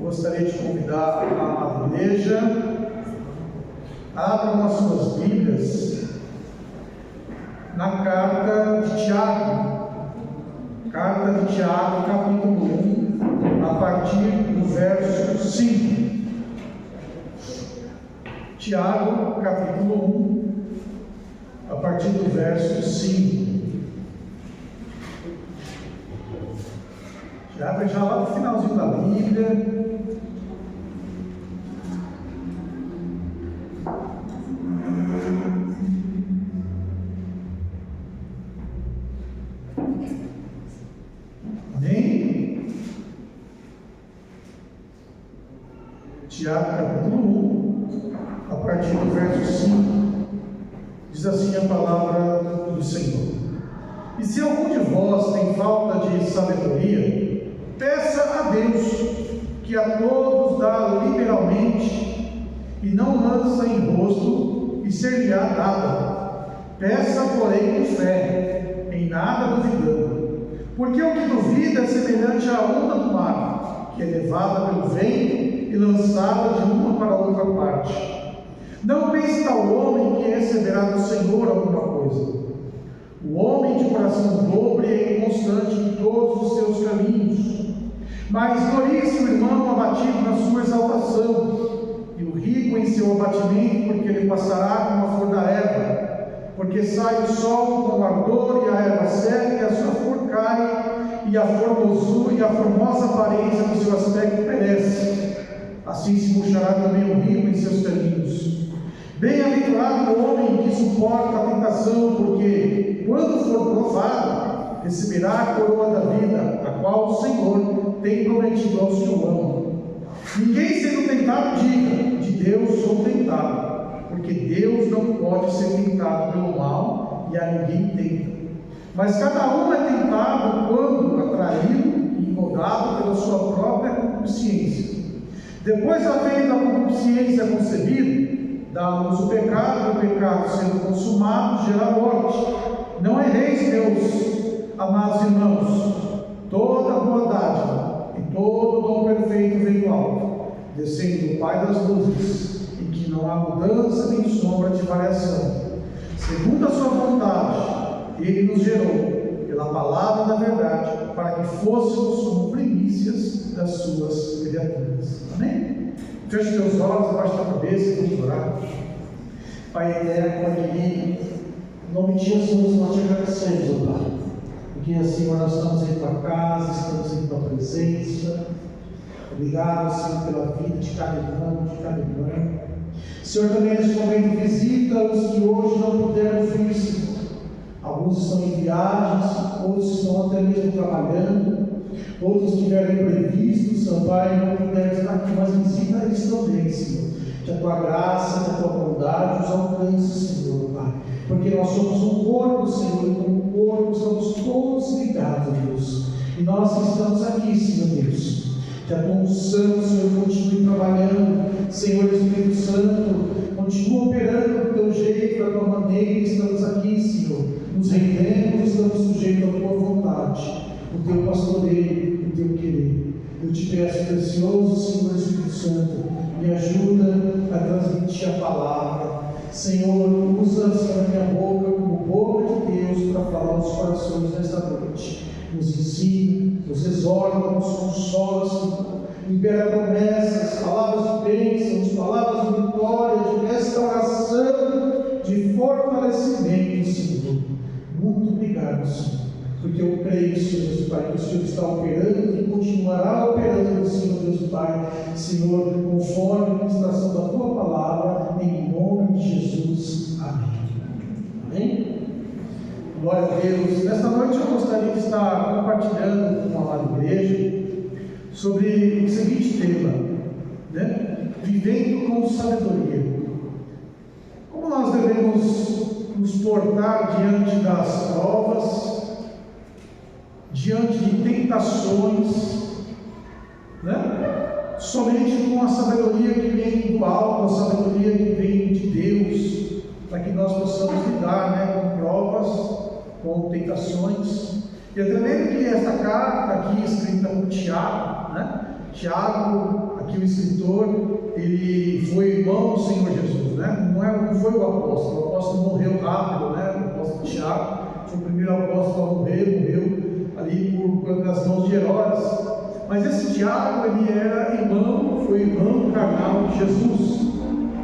Gostaria de convidar a igreja, abram as suas Bíblias na carta de Tiago, capítulo 1, a partir do verso 5. Tiago, capítulo 1, a partir do verso 5. Abre já lá no finalzinho da Bíblia. Amém? Tiago capítulo 1, a partir do verso 5, diz assim a palavra do Senhor: E se algum de vós tem falta de sabedoria, peça a Deus, que a todos dá liberalmente, e não lança em rosto, e ser-lhe-á dada. Peça, porém, com fé, em nada duvidando. Porque o que duvida é semelhante à onda do mar, que é levada pelo vento e lançada de uma para outra parte. Não pense tal homem que receberá do Senhor alguma coisa. O homem de coração dobre é inconstante em todos os seus caminhos. Mas glorie-se o irmão abatido na sua exaltação, e o rico em seu abatimento, porque ele passará como a flor da erva. Porque sai o sol com ardor, e a erva seca, e a sua flor cai, e a formosura e a formosa aparência do seu aspecto perece. Assim se murchará também o rico em seus caminhos. Bem-aventurado o homem que suporta a tentação, porque, quando for provado, receberá a coroa da vida, a qual o Senhor tem prometido aos que o amam. Ninguém sendo tentado diga: de Deus sou tentado, porque Deus não pode ser tentado pelo mal, e a ninguém tenta. Mas cada um é tentado quando atraído e engodado pela sua própria concupiscência. Depois, havendo a concupiscência concebido, dá à luz o pecado, e o pecado sendo consumado gera morte. Não erreis, meus amados irmãos. Toda boa dádiva e todo dom perfeito vem do alto, descendo do Pai das luzes, em que não há mudança nem sombra de variação. Segundo a sua vontade, Ele nos gerou pela palavra da verdade, para que fôssemos como primícias das suas criaturas. Amém? Feche teus olhos, abaixa a cabeça e vamos orar. Pai eterno, Pai querido, em nome de Jesus nós te agradecemos, ó Pai, porque, Senhor, nós estamos em tua casa, estamos em tua presença. Obrigado, Senhor, pela vida de cada irmão, de cada irmã. Senhor, também neste momento visita os que hoje não puderam vir, Senhor. Alguns estão em viagens, outros estão até mesmo trabalhando, outros tiveram imprevistos, Senhor Pai, não puderam estar aqui, mas visita eles também, Senhor. Que a tua graça, que a tua bondade os alcance, Senhor Pai. Porque nós somos um corpo, Senhor, e como um corpo estamos todos ligados, Deus. E nós que estamos aqui, Senhor Deus, que a tua unção, Senhor, continue trabalhando, Senhor Espírito Santo, continua operando do teu jeito, da tua maneira. Estamos aqui, Senhor, nos rendemos, estamos sujeitos à tua vontade, o teu pastoreio, o teu querer. Eu te peço, precioso Senhor Espírito Santo, me ajuda a transmitir a palavra. Senhor, usa a minha boca como boca de Deus para falar aos corações nesta noite. Nos ensina, nos exorta, nos consola, Senhor. Libera promessas, palavras de bênçãos, palavras de vitória, de restauração, de fortalecimento, Senhor. Muito obrigado, Senhor, porque eu creio, Senhor Deus Pai, que o Senhor está operando e continuará operando, Senhor Deus Pai, Senhor, conforme a ministração da tua palavra, em nome de Jesus. Amém. Amém? Glória a Deus. Nesta noite eu gostaria de estar compartilhando com a amada igreja sobre o seguinte tema, né? Vivendo com sabedoria. Como nós devemos nos portar diante das provas, diante de tentações, né? Somente com a sabedoria que vem do alto, a sabedoria que vem de Deus, para que nós possamos lidar, né, com provas, com tentações. E até mesmo que esta carta aqui escrita por Tiago, né, Tiago, aqui o escritor, ele foi irmão do Senhor Jesus, né? Não foi o apóstolo morreu rápido, né? O apóstolo Tiago foi o primeiro apóstolo a morreu ali nas mãos de Herodes. Mas esse Tiago, ele era irmão, foi irmão carnal de Jesus,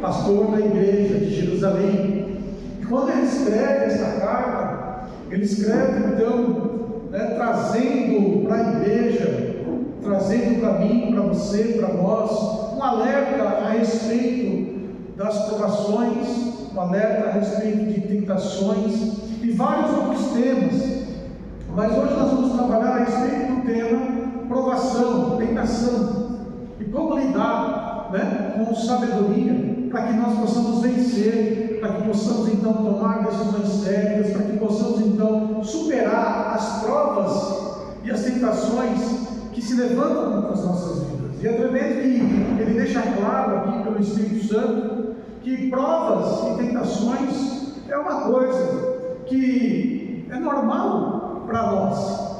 pastor da igreja de Jerusalém. E quando ele escreve essa carta, ele escreve então, né, trazendo para a igreja, trazendo para mim, para você, para nós, um alerta a respeito das provações, um alerta a respeito de tentações e vários outros temas. Mas hoje nós vamos trabalhar a respeito do tema provação, tentação, e como lidar, né, com sabedoria, para que nós possamos vencer, para que possamos então tomar decisões certas, para que possamos então superar as provas e as tentações que se levantam contra as nossas vidas. E é tremendo que ele deixa claro aqui pelo Espírito Santo que provas e tentações é uma coisa que é normal para nós.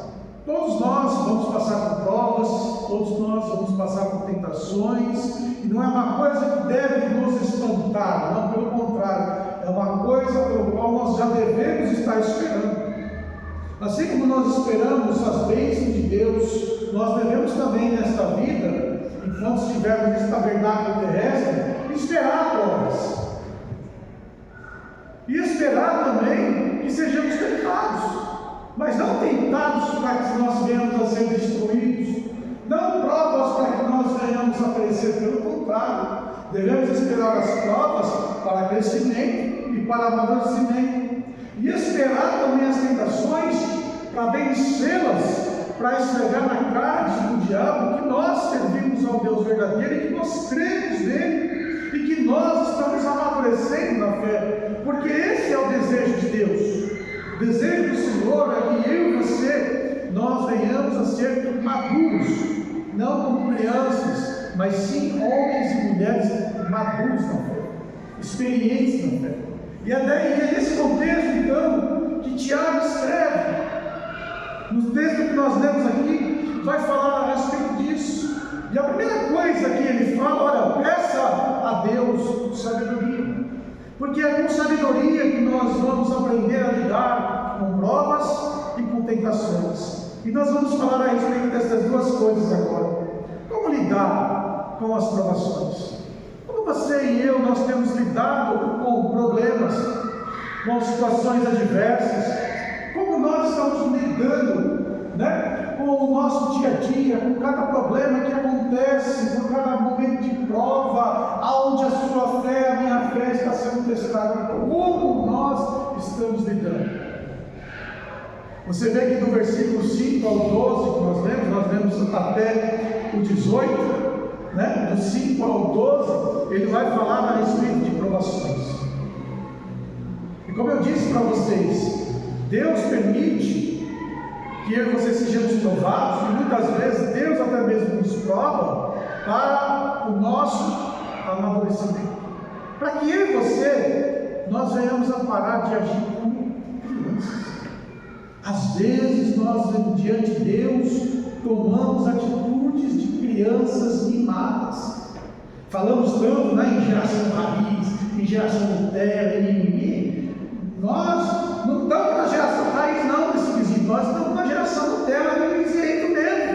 Todos nós vamos passar por provas, todos nós vamos passar por tentações, e não é uma coisa que deve nos espantar, não, pelo contrário, é uma coisa pelo qual nós já devemos estar esperando. Assim como nós esperamos as bênçãos de Deus, nós devemos também nesta vida, enquanto estivermos nesse tabernáculo terrestre, esperar provas. E esperar também que sejamos tentados. Mas não tentados para que nós venhamos a ser destruídos, não provas para que nós venhamos a perecer, pelo contrário, devemos esperar as provas para crescimento e para amadurecimento, e esperar também as tentações para vencê-las, para esfregar na cara do diabo que nós servimos ao Deus verdadeiro e que nós cremos nele e que nós estamos amadurecendo na fé, porque esse é o desejo de Deus. O desejo do Senhor é que eu e você, nós venhamos a ser maduros, não como crianças, mas sim homens e mulheres maduros na fé, experientes na fé. E é nesse contexto, então, que Tiago escreve. No texto que nós lemos aqui, vai falar a respeito disso. E a primeira coisa que ele fala, olha, peça a Deus sabedoria. Porque é com sabedoria que nós vamos aprender a lidar com provas e com tentações. E nós vamos falar a respeito dessas duas coisas agora. Como lidar com as provações? Como você e eu, nós temos lidado com problemas, com situações adversas? Como nós estamos lidando, né, com o nosso dia a dia, com cada problema que acontece, com cada momento de prova, aonde a sua fé, a minha fé está sendo testada? Como nós estamos lidando? Você vê que do versículo 5 ao 12 que nós lemos até o 18, né? Do 5 ao 12, ele vai falar a respeito de provações. E como eu disse para vocês, Deus permite que eu e você sejamos provados, e muitas vezes Deus até mesmo nos prova para o nosso amadurecimento. Para que eu e você, nós venhamos a parar de agir como crianças. Às vezes nós, diante de Deus, tomamos atitudes de crianças mimadas. Falamos tanto, né, em geração raiz, em geração Nutella, em mimimi. Nós não estamos na geração raiz, não, nesse quesito. Nós estamos na geração Nutella, no jeito mesmo.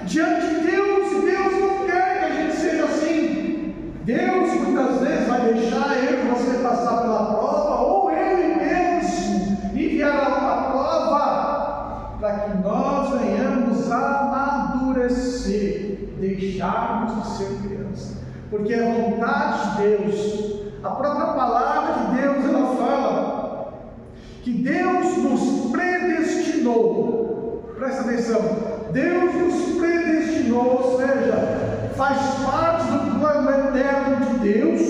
Diante de Deus, Deus não quer que a gente seja assim. Deus muitas vezes vai deixar eu e você passar pela prova, ou Ele mesmo enviará uma prova para que nós venhamos a amadurecer, deixarmos de ser criança. Porque é a vontade de Deus, a própria palavra de Deus, ela fala que Deus nos predestinou. Presta atenção, Deus nos predestinou, ou seja, faz parte do plano eterno de Deus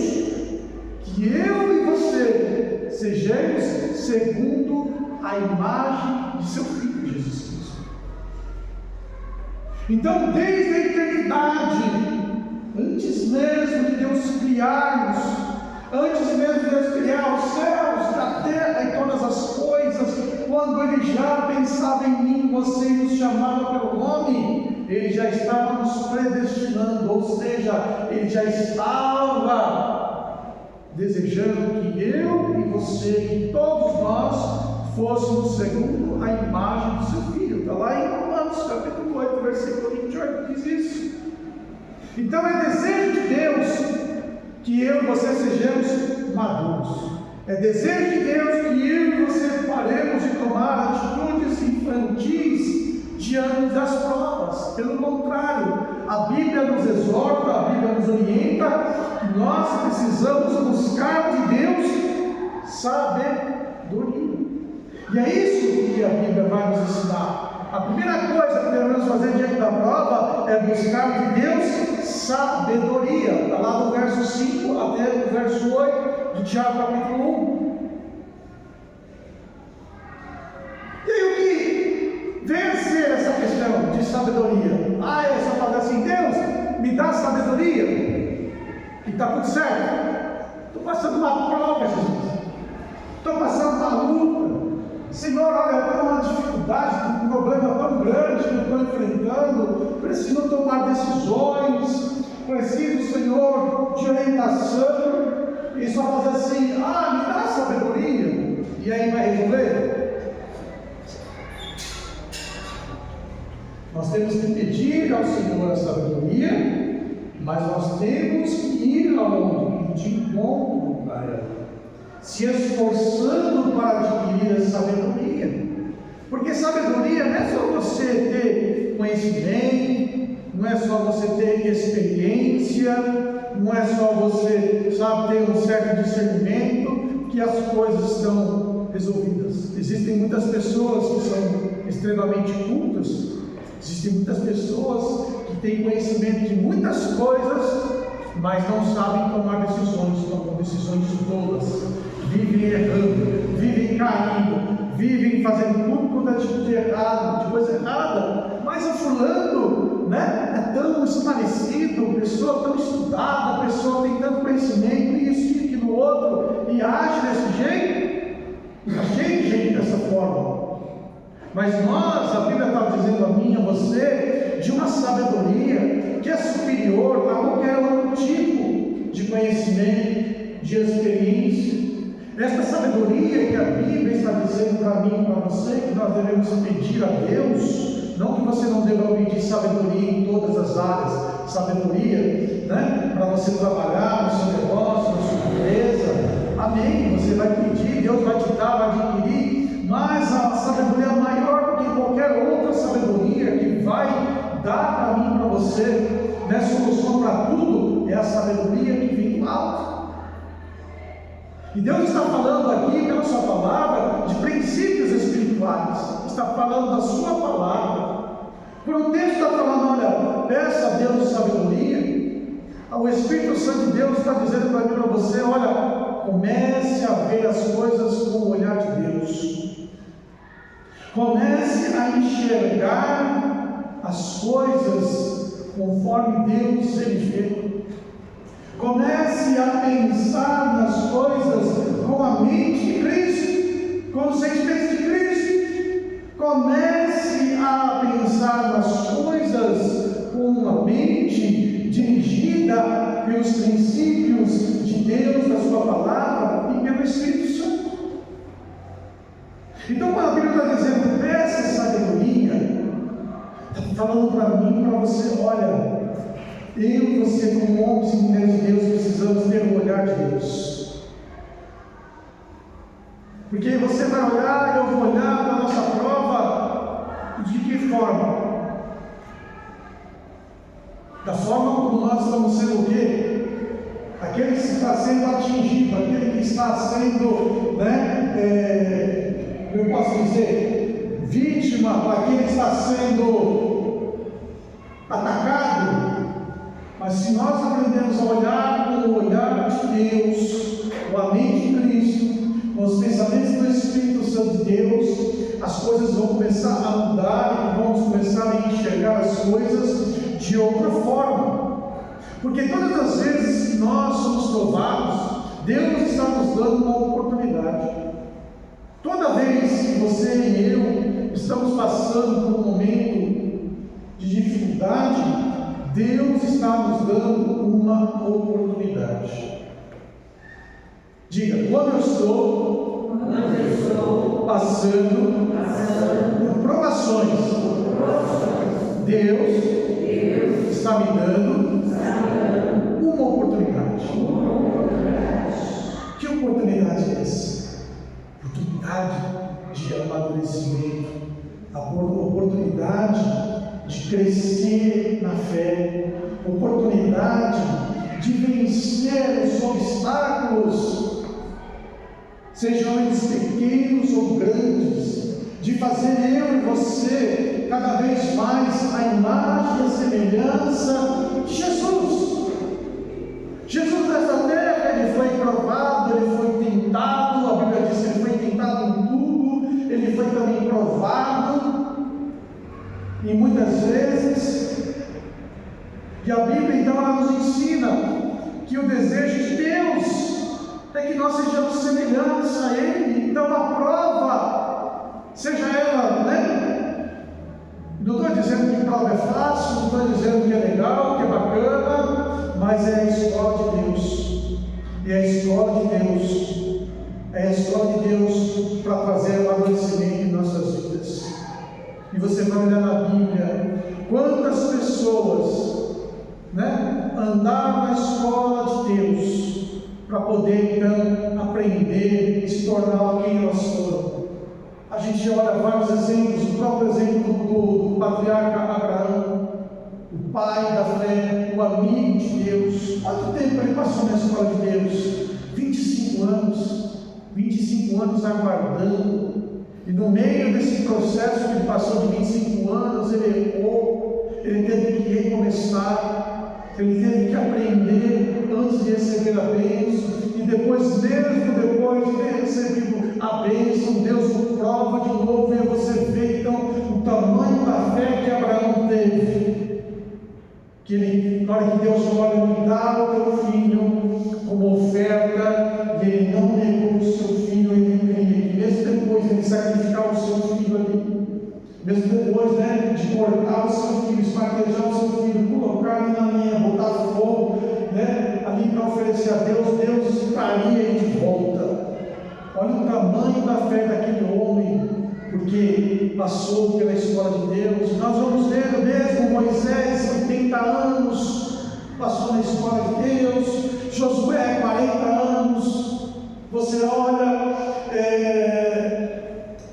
que eu e você sejamos segundo a imagem de seu Filho Jesus Cristo. Então, desde a eternidade, antes mesmo de Deus criar-nos, antes mesmo de Deus criar os céus, a terra e todas as coisas, quando Ele já pensava em mim, você, e nos chamava pelo nome, Ele já estava nos predestinando, ou seja, Ele já estava desejando que eu e você, que todos nós, fôssemos segundo a imagem do seu Filho. Está lá em Romanos capítulo 8, versículo 28, diz isso. Então é desejo de Deus que eu e você sejamos maduros. É desejo de Deus que eu e você paremos de tomar atitudes infantis diante das provas. Pelo contrário, a Bíblia nos exorta, a Bíblia nos orienta que nós precisamos buscar de Deus sabedoria. E é isso que a Bíblia vai nos ensinar. A primeira coisa que devemos fazer diante da prova é buscar de Deus sabedoria. Está lá do verso 5 até o verso 8 de Tiago capítulo 1. E aí o que vem a ser essa questão de sabedoria? É só fazer assim: Deus, me dá sabedoria e está tudo certo. Estou passando uma prova, Jesus. Estou passando uma luta. Senhor, olha, eu estou numa dificuldade, um problema tão grande que eu estou enfrentando, preciso tomar decisões, preciso, Senhor, de orientação, e só fazer assim: me dá sabedoria, e aí vai resolver? Nós temos que pedir ao Senhor a sabedoria, mas nós temos que ir aonde? De encontro a ela, se esforçando para adquirir a sabedoria. Porque sabedoria não é só você ter conhecimento, não é só você ter experiência, não é só você, ter um certo discernimento que as coisas estão resolvidas. Existem muitas pessoas que são extremamente cultas, existem muitas pessoas que têm conhecimento de muitas coisas, mas não sabem tomar decisões, tomam decisões tolas. Vivem errando, vivem caindo, vivem fazendo tudo quando é tipo de errado, de coisa errada. Mas o fulano, é tão esclarecido, pessoa tão estudada, pessoa tem tanto conhecimento, isso e aquilo outro, e age desse jeito, gente dessa forma. Mas nós, a Bíblia está dizendo a mim, a você, de uma sabedoria que é superior a qualquer outro tipo de conhecimento, de experiência. Esta sabedoria que a Bíblia está dizendo para mim e para você, que nós devemos pedir a Deus, não que você não deva pedir sabedoria em todas as áreas, sabedoria, para você trabalhar no seu negócio, na sua empresa, amém, você vai pedir, Deus vai te dar, vai adquirir, mas a sabedoria maior do que qualquer outra sabedoria que vai dar para mim e para você, solução para tudo, é a sabedoria que vem do alto. E Deus está falando aqui, pela sua palavra, de princípios espirituais. Está falando da sua palavra. Por um texto está falando: olha, peça a Deus sabedoria. O Espírito Santo de Deus está dizendo para mim e para você: olha, comece a ver as coisas com o olhar de Deus. Comece a enxergar as coisas conforme Deus ele vê. Comece a pensar nas coisas com a mente de Cristo, com os sentimentos de Cristo. Comece a pensar nas coisas com uma mente dirigida pelos princípios de Deus, da sua palavra e pelo Espírito Santo. Então, quando a Bíblia está dizendo peça sabedoria, está falando para mim e para você: olha, eu e você, como homens e mulheres de Deus, precisamos ter o olhar de Deus. Porque você vai olhar, eu vou olhar para a nossa prova, de que forma? Da forma como nós estamos sendo o quê? Aquele que está sendo atingido, aquele que está sendo, eu posso dizer, vítima, aquele que está sendo atacado. Mas se nós aprendemos a olhar com o olhar de Deus, com a mente de Cristo, com os pensamentos do Espírito Santo de Deus, as coisas vão começar a mudar e vamos começar a enxergar as coisas de outra forma. Porque todas as vezes que nós somos provados, Deus está nos dando uma oportunidade. Toda vez que você e eu estamos passando por um momento de dificuldade, Deus está nos dando uma oportunidade. Diga, quando eu estou passando por provações, Deus está me dando uma oportunidade. Que oportunidade é essa? Oportunidade de amadurecimento, a oportunidade de crescer na fé, oportunidade de vencer os obstáculos, sejam eles pequenos ou grandes, de fazer eu e você cada vez mais a imagem e a semelhança de Jesus. Jesus nessa terra, ele foi provado, ele foi tentado, a Bíblia diz que ele foi tentado em tudo, ele foi também provado, e muitas vezes, e a Bíblia então ela nos ensina que o desejo de Deus é que nós sejamos semelhantes a Ele. Então a prova, seja ela, não estou dizendo que prova é fácil, não estou dizendo que é legal, que é bacana, mas é a escola de Deus, é a escola de Deus, é a escola de Deus para trazer amadurecimento em nossas vidas. E você vai olhar na Bíblia, quantas pessoas andaram na escola de Deus para poder então aprender e se tornar quem elas foram. A gente olha vários exemplos, o próprio exemplo do patriarca Abraão, o pai da fé, o amigo de Deus. Quanto tempo ele passou na escola de Deus? 25 anos aguardando. E no meio desse processo que ele passou de 25 anos, ele errou, ele teve que recomeçar, ele teve que aprender antes de receber a bênção, e depois, mesmo depois de ter recebido a bênção, Deus o prova de novo, e você vê então o tamanho da fé que Abraão teve, que ele, na hora que Deus falou, olha, me dá o teu filho como oferta, e ele não negou o seu filho, ele cria, que mesmo depois de sacrificar o seu filho ali, mesmo depois de cortar o seu filho, espartejar o seu filho, colocar ele na linha, botar fogo ali para oferecer a Deus, Deus traria ele de volta. Olha o tamanho da fé daquele homem, porque passou pela escola de Deus. Nós vamos ver mesmo Moisés, 80 anos, passou na escola de Deus. Josué, 40 anos. Você olha,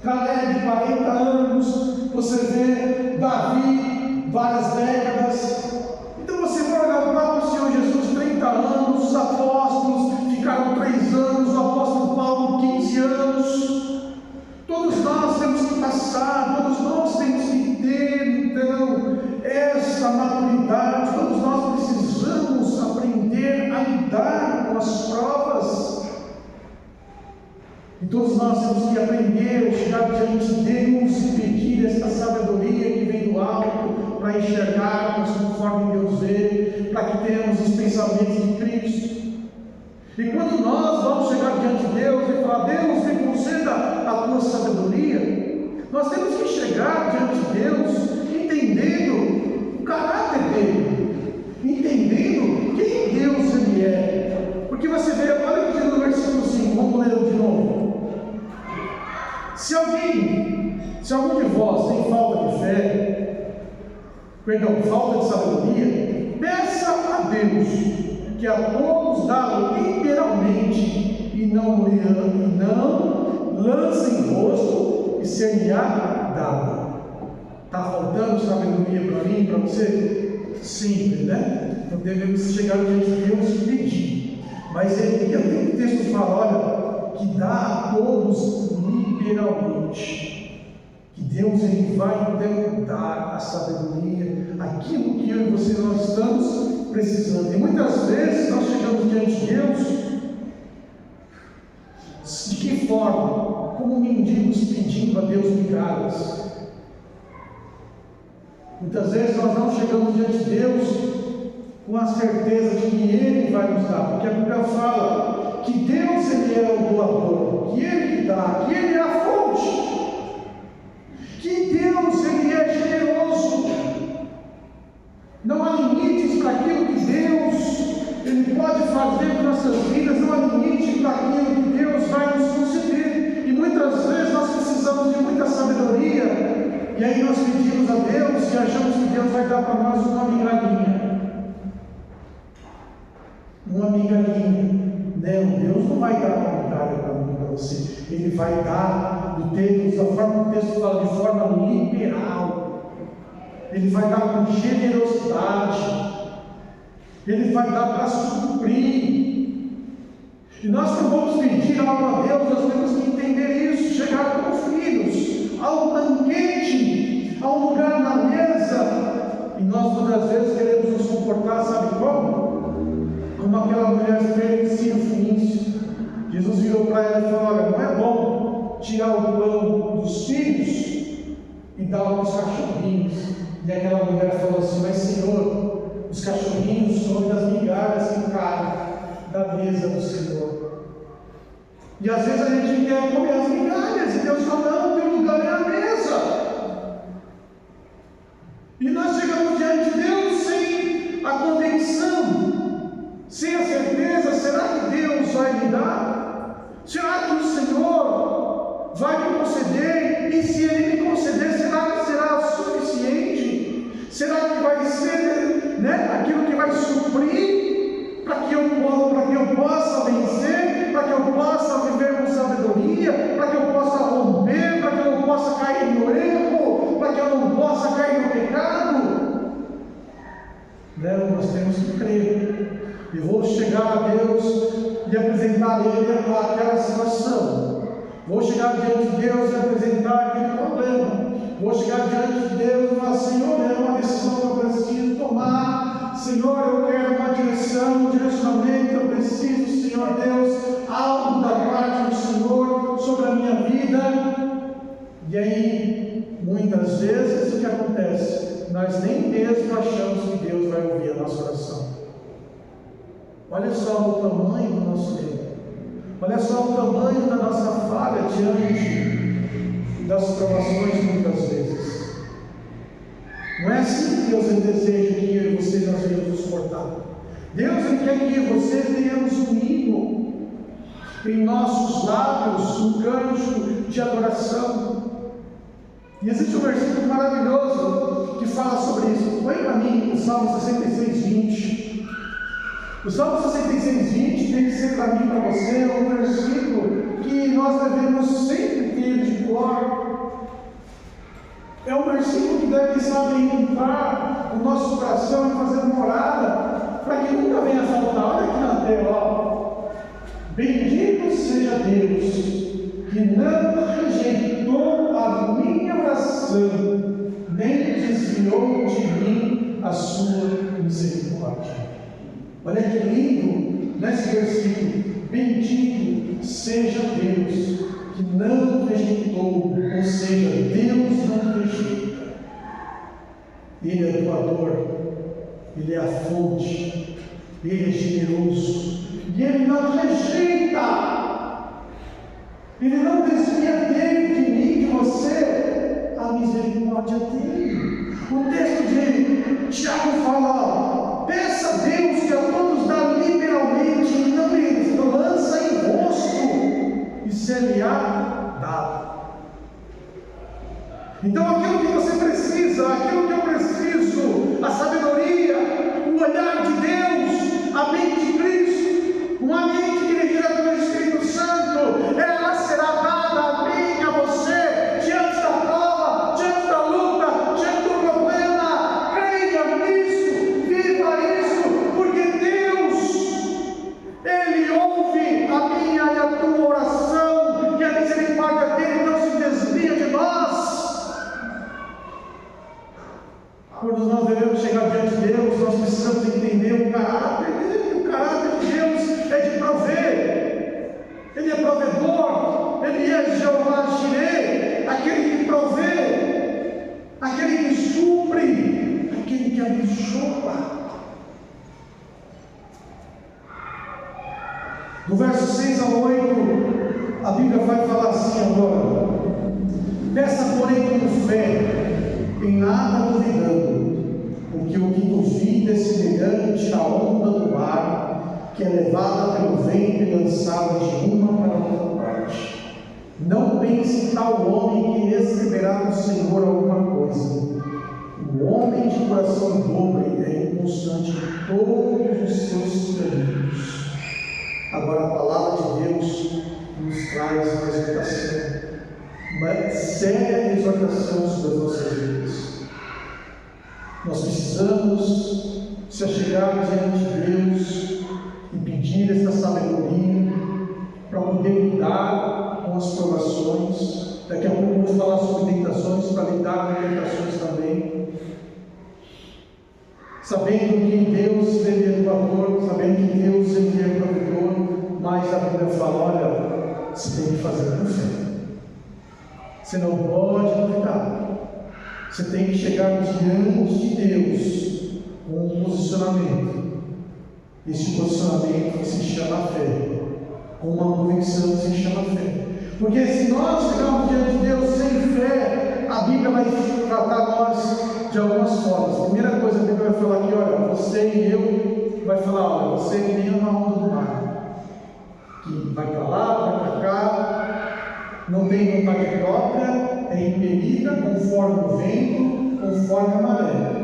Caleb, 40 anos. Você vê Davi, várias décadas. Então você vai olhar o próprio Senhor Jesus, 30 anos. Os apóstolos ficaram 3 anos. O apóstolo Paulo, 15 anos. Todos nós temos que passar, todos nós temos que ter, então, essa maturidade. Todos nós precisamos aprender a lidar com as provas. E todos nós temos que aprender a chegar diante de Deus e pedir esta sabedoria que vem do alto, para enxergarmos conforme Deus vê, para que tenhamos os pensamentos de Cristo. E quando nós vamos chegar diante de Deus e falar, Deus, me conceda a tua sabedoria, nós temos que chegar diante de Deus entendendo o caráter dele, entendendo quem Deus ele é. Porque você vê, olha o que diz no versículo 5, vamos ler de novo. Se algum de vós tem falta de sabedoria, peça a Deus, que a todos dá liberalmente, e não lance em rosto, e ser-lhe-á dado. Está faltando sabedoria para mim, para você? Sempre, Então devemos chegar diante de Deus e pedir. Mas ele tem um texto que fala, olha, que dá a todos liberalmente. Que Deus ele vai então dar a sabedoria, aquilo que eu e você nós estamos precisando. E muitas vezes nós chegamos diante de Deus, de que forma? Como mendigos pedindo a Deus migalhas. Muitas vezes nós não chegamos diante de Deus com a certeza de que Ele vai nos dar, porque a Bíblia fala que Deus ele é o doador, que Ele que dá, que Ele é a fonte, que Deus ele é generoso, Não há limites para aquilo que Deus Ele pode fazer em nossas vidas, não há limite para aquilo que Deus vai nos conceder. E muitas vezes nós precisamos de muita sabedoria, e aí nós pedimos a Deus e achamos que Deus vai dar para nós uma migalhinha. Uma migalhinha. Não, Deus não vai dar uma migalha para mim, para você. Ele vai dar do texto, da forma que o texto fala, de forma liberal. Ele vai dar com generosidade. Ele vai dar para suprir. E nós não vamos pedir algo a Deus, nós temos que entender isso. Chegar como filhos ao banquete, ao lugar na mesa. E nós muitas vezes queremos nos comportar, sabe como? Como aquela mulher feia de Sirofenício. Jesus virou para ela e falou: olha, não é bom tirar o pão dos filhos e dar para os cachorrinhos. E aquela mulher falou assim: mas Senhor, os cachorrinhos comem das migalhas que caem da mesa do Senhor. E às vezes a gente quer comer as migalhas, e Deus fala: não, teu lugar é a mesa. E nós chegamos diante de Deus sem a convicção, sem a certeza: será que Deus vai me dar? Será que o Senhor vai me conceder? E se Ele me conceder, será que será suficiente? Será que vai ser, aquilo que vai suprir para que eu possa vencer, para que eu possa viver com sabedoria, para que eu possa romper, para que eu não possa cair no erro, para que eu não possa cair no pecado? Não, nós temos que crer. E vou chegar a Deus e apresentar a Ele aquela situação. Vou chegar diante de Deus e apresentar aquele problema. Vou chegar diante de Deus e falar: Senhor, é uma decisão que eu preciso tomar. Senhor, eu quero uma direção, um direcionamento. Eu preciso, Senhor Deus, algo da parte do Senhor sobre a minha vida. E aí, muitas vezes, o que acontece? Nós nem mesmo achamos que Deus vai ouvir a nossa oração. Olha só o tamanho do nosso erro. Olha só o tamanho da nossa falha diante das provações muitas vezes. Não é assim que Deus deseja que eu e você nós venhamos nos portar. Deus quer que eu e você tenhamos um hino em nossos lábios, um canto de adoração. E existe um versículo maravilhoso que fala sobre isso. Põe para mim o Salmo 66, 20. O Salmo 66, 20 tem que ser para mim e para você um versículo que nós devemos sempre ter de cor. É um versículo que deve, entrar no nosso coração e fazer morada, para que nunca venha faltar. Olha aqui na tela, ó. Bendito seja Deus, que não rejeitou a minha oração, nem desviou de mim a sua misericórdia. Olha que lindo nesse versículo: bendito seja Deus, que não rejeitou, ou seja, Deus não rejeita. Ele é doador, Ele é a fonte, Ele é generoso, e Ele não rejeita, Ele não desvia dele, de mim, de você, a misericórdia dele. O texto de Tiago fala: peça a Deus que a todos dá liberalmente, e não lhe lança em rosto, e se lhe há dado. Então aquilo que você precisa, aquilo que eu preciso, a sabedoria, o olhar de Deus, a mente de Cristo, uma mente dirigida pelo Espírito Santo, ela será dada a mim e a você, diante da prova, diante da luta, diante do problema. Creia nisso, viva isso, porque Deus, Ele ouve a minha e a tua oração, e a misericórdia dele não se desvia de nós. Quando nós devemos chegar diante de Deus, nós precisamos entender o caráter dele. O caráter de Deus é de prover. Ele é provedor. Ele é Jeová Jireh, aquele que provê, aquele que supre, aquele que abençoa. Do verso 6 ao 8, a Bíblia vai falar assim agora: peça, porém, com fé, em nada duvidando, porque o que duvida é semelhante à onda do mar, que é levada pelo vento e lançada de uma para outra parte. Não pense tal homem que receberá do Senhor alguma coisa. O homem de coração dobre é inconstante em todos os seus caminhos. Agora a palavra de Deus nos traz uma exortação, uma séria exortação sobre as nossas vidas. Nós precisamos se achegar diante de Deus e pedir esta sabedoria para poder lidar com as provações. Daqui a pouco vamos falar sobre tentações, para lidar com tentações também. Sabendo que Deus é doador, sabendo que Deus é provedor, mas a Bíblia fala: olha, você tem que fazer com fé. Você não pode duvidar. Você tem que chegar diante de Deus com um posicionamento. Este posicionamento se chama fé. Com uma convicção se chama fé. Porque se nós chegarmos diante de Deus sem fé, a Bíblia vai tratar nós de algumas formas. A primeira coisa, a Bíblia vai falar aqui: olha, você e eu, vai falar: olha, você é que nem uma onda do mar, que vai para lá, vai para cá, não tem vontade própria, é impelida conforme o vento, conforme a maré.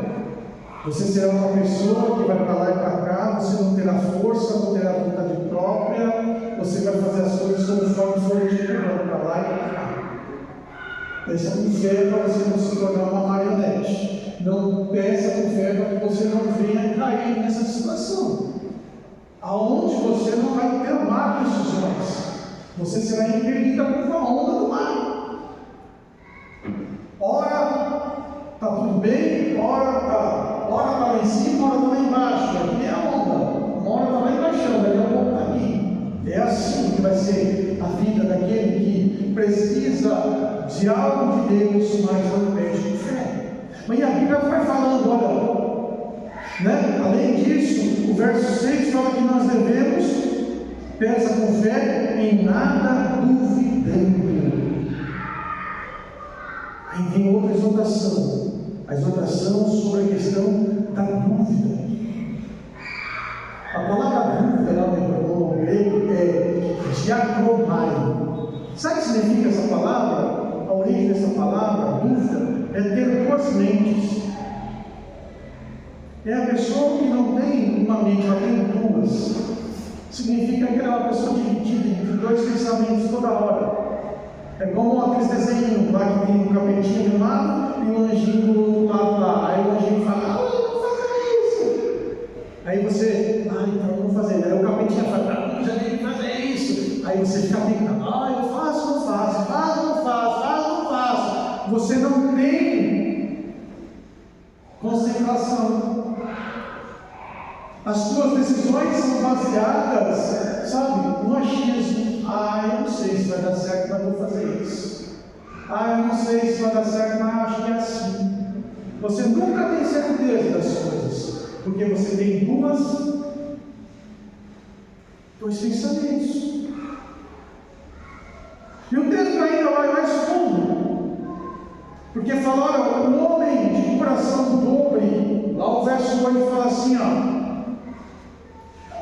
Você será uma pessoa que vai para lá e para cá, você não terá força, não terá vontade própria, você vai fazer as coisas conforme for te levando para lá e para cá. Peça com fé para você não se tornar uma marionete. Não peça com fé para que você não venha cair nessa situação, aonde você não vai ter mar decisões. Você será impelida por uma onda do mar. Ora está tudo bem, ora está lá em cima, ora está lá embaixo. Aqui é a onda. Uma hora está lá embaixo, daqui a pouco está aqui. É assim que vai ser a vida daquele que precisa de algo de Deus, mas não pede com fé. Mas a Bíblia vai falando, olha, né? Além disso, o verso 6 fala que nós devemos, peça com fé, em nada duvidando. Aí vem outra exortação, a exortação sobre a questão da dúvida. A palavra dúvida lá no grego é diakromai. Sabe o que significa essa palavra? A origem dessa palavra, dúvida, é ter duas mentes. É a pessoa que não tem uma mente, ela tem duas. Significa que ela é uma pessoa dividida entre dois pensamentos toda hora. É como aqueles desenhos lá que tem um capetinho de um lado e um anjinho do outro lado lá. Aí o anjinho fala: ah, eu vou fazer isso. Aí você: ah, então eu vou fazer. Aí o capetinho fala: ah, eu já tenho que fazer isso. Aí você fica tentando: ah, eu faço, não faço, faço, não faço, faço, não faço. Você não tem concentração. As suas decisões são baseadas, sabe, no achismo. Ah, eu não sei se vai dar certo, mas vou fazer isso. Ah, eu não sei se vai dar certo, mas acho que é assim. Você nunca tem certeza das coisas, porque você tem dois pensamentos. E o texto ainda vai mais fundo, porque fala: olha, o homem de coração dobre, lá o verso 8 fala assim, ó: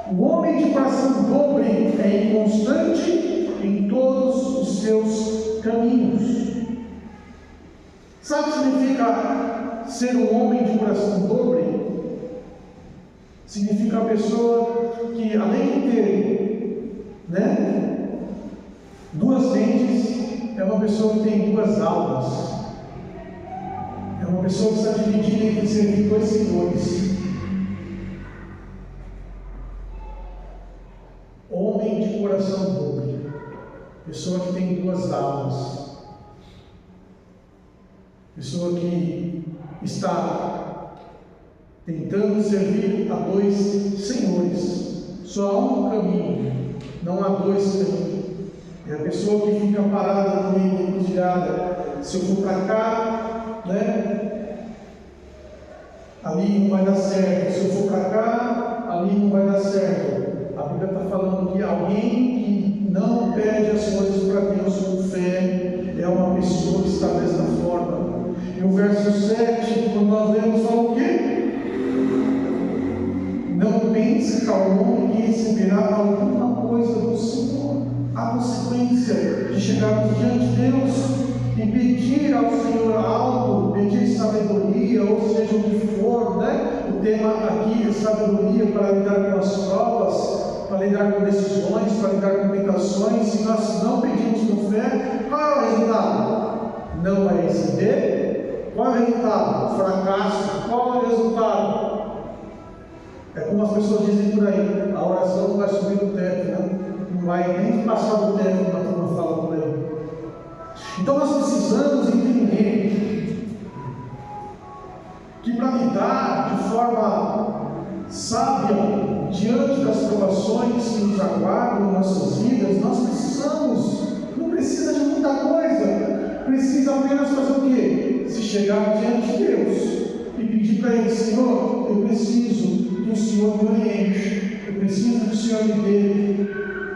o homem de coração dobre é inconstante em todos os seus caminhos. Sabe o que significa ser um homem de coração dobre? Significa a pessoa que, além de ter, duas mentes, é uma pessoa que tem duas almas. É uma pessoa que está dividida entre servir dois senhores. Homem de coração dobre, pessoa que tem duas almas, pessoa que está tentando servir a dois senhores. Só há um caminho, não há dois caminhos. É a pessoa que fica parada no meio da encruzilhada. Se eu for para cá, ali não vai dar certo. Se eu for para cá, ali não vai dar certo. A Bíblia está falando que alguém que não pede as coisas para Deus com fé é uma pessoa que está dessa forma. E o verso 7, quando nós lemos, fala o quê? pense tal homem que receberá alguma coisa do Senhor. A consequência de chegarmos diante de Deus e pedir ao Senhor algo, pedir sabedoria, ou seja, o que for, né? O tema aqui é sabedoria para lidar com as provas, para lidar com decisões, para lidar com tentações. Se nós não pedimos com fé, qual é o resultado? Não vai receber. Qual é o resultado? Fracasso. Qual é o resultado? É como as pessoas dizem por aí: a oração não vai subir no teto, né? Não vai nem passar do teto, como a turma fala por aí. Então nós precisamos entender que para lidar de forma sábia diante das provações que nos aguardam em nossas vidas, nós não precisa de muita coisa, precisa apenas fazer o quê? Se chegar diante de Deus e pedir para Ele: Senhor, eu preciso que o Senhor me oriente, eu preciso que o Senhor me dê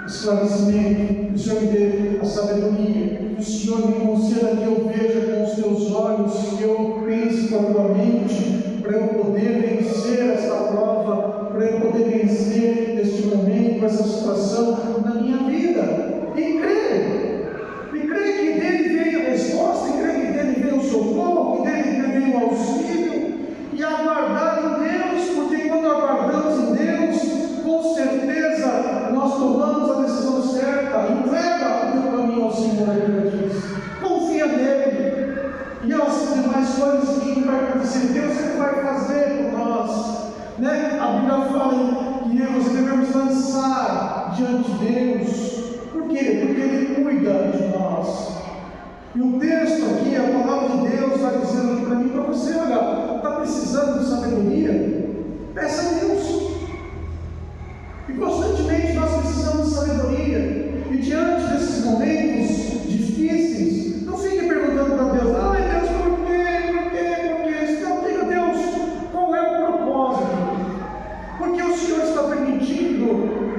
esclarecimento, que o Senhor me dê a sabedoria, que o Senhor me conceda que eu veja com os teus olhos, que eu pense com a tua mente, para eu poder vencer esta prova, para eu poder vencer este momento, essa situação na minha vida. E crer que dele vem a resposta, e crer que dele vem o socorro, que dele vem o auxílio, e aguardar em Deus, porque quando aguardamos em Deus, com certeza nós tomamos a decisão certa. Entrega o teu caminho ao Senhor, a Bíblia diz. Confia nele. E as demais coisas que vai acontecer, Deus é que vai fazer por nós. Né? A Bíblia fala que nós devemos lançar diante de Deus. Por quê? Porque Ele cuida de nós. E o texto aqui, a palavra de Deus está dizendo aqui para mim e para você: olha, está precisando de sabedoria? Peça a Deus. E constantemente nós precisamos de sabedoria. E diante desses momentos difíceis, não fique perguntando para Deus: ai Deus, por quê? Por quê? Não, diga: Deus, qual é o propósito? Por que o Senhor está permitindo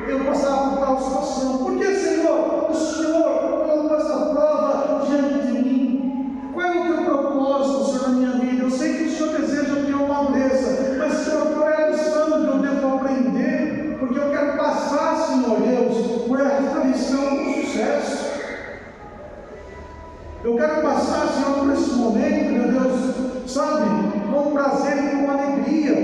eu passar por tal situação? Por que, Senhor, o Senhor colocou essa prova diante de mim? Qual é o teu propósito, Senhor, na minha vida? Eu sei que o Senhor deseja que eu amadureça, mas, Senhor, qual é a lição que eu devo aprender? Porque eu quero passar, Senhor Deus, por esta lição com sucesso. Eu quero passar, Senhor, por esse momento, meu Deus, sabe, com prazer e com alegria.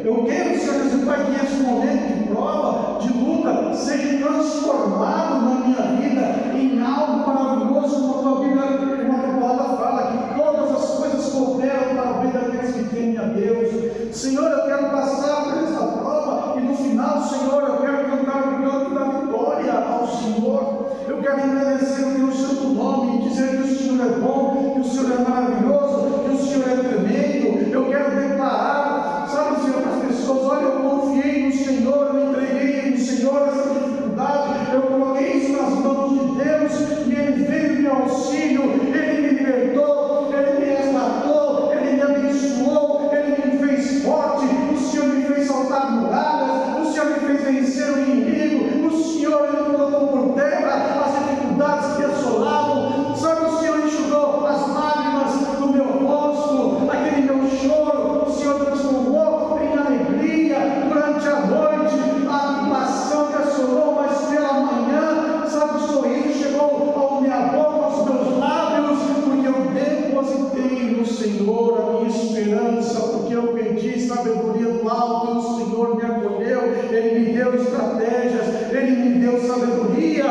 Eu quero, Senhor Deus, Pai, que esse momento de prova, de luta, seja transformado na minha vida em algo maravilhoso, como a tua Bíblia, como a tua palavra fala, que todas as coisas cooperam para o bem daqueles que temem a Deus. Senhor, eu quero passar por essa prova e no final, Senhor, eu quero cantar o canto da vitória ao Senhor. Eu quero agradecer o teu santo nome e dizer que o Senhor é bom, que o Senhor é maravilhoso, que o Senhor é tremendo. Eu quero declarar, sabe, Senhor, para as pessoas: olha, eu confiei no Senhor, eu entreguei no Senhor essa dificuldade, eu coloquei isso nas mãos de Deus e Ele veio me auxílio, Ele me libertou, Ele me resgatou, Ele me abençoou, Ele me fez forte, o Senhor me fez saltar muralhas, o Senhor me fez vencer o inimigo, o Senhor me colocou por terra as dificuldades que assolavam, sabe, o Senhor enxugou as lágrimas do meu rosto, aquele meu choro, o Senhor transformou em alegria durante a noite, a tribulação que assolou, mas pela manhã, sabe, o sorriso chegou à minha boca, aos meus lábios, porque eu depositei no Senhor a minha esperança, porque eu pedi sabedoria do alto e o Senhor me acolheu, Ele me deu estratégias, Ele me deu sabedoria.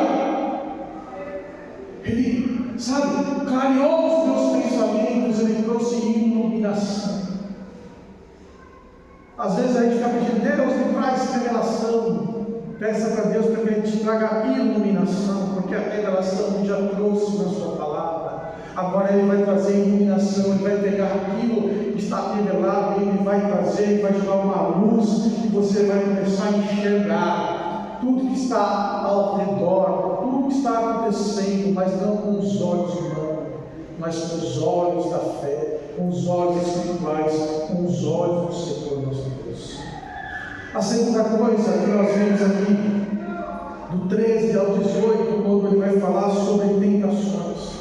Ele, sabe, clareou os meus pensamentos, Ele trouxe iluminação. Às vezes a gente fica pedindo: Deus, me traz revelação. Peça para Deus para que Ele te traga iluminação, porque a revelação Ele já trouxe na sua palavra. Agora Ele vai trazer iluminação, Ele vai pegar aquilo que está revelado, Ele vai trazer, Ele vai jogar uma luz e você vai começar a enxergar tudo que está ao redor, tudo que está acontecendo, mas não com os olhos humanos, mas com os olhos da fé, com os olhos espirituais, com os olhos do Senhor nosso Deus. A segunda coisa que nós vemos aqui, do 13 ao 18, quando ele vai falar sobre tentações.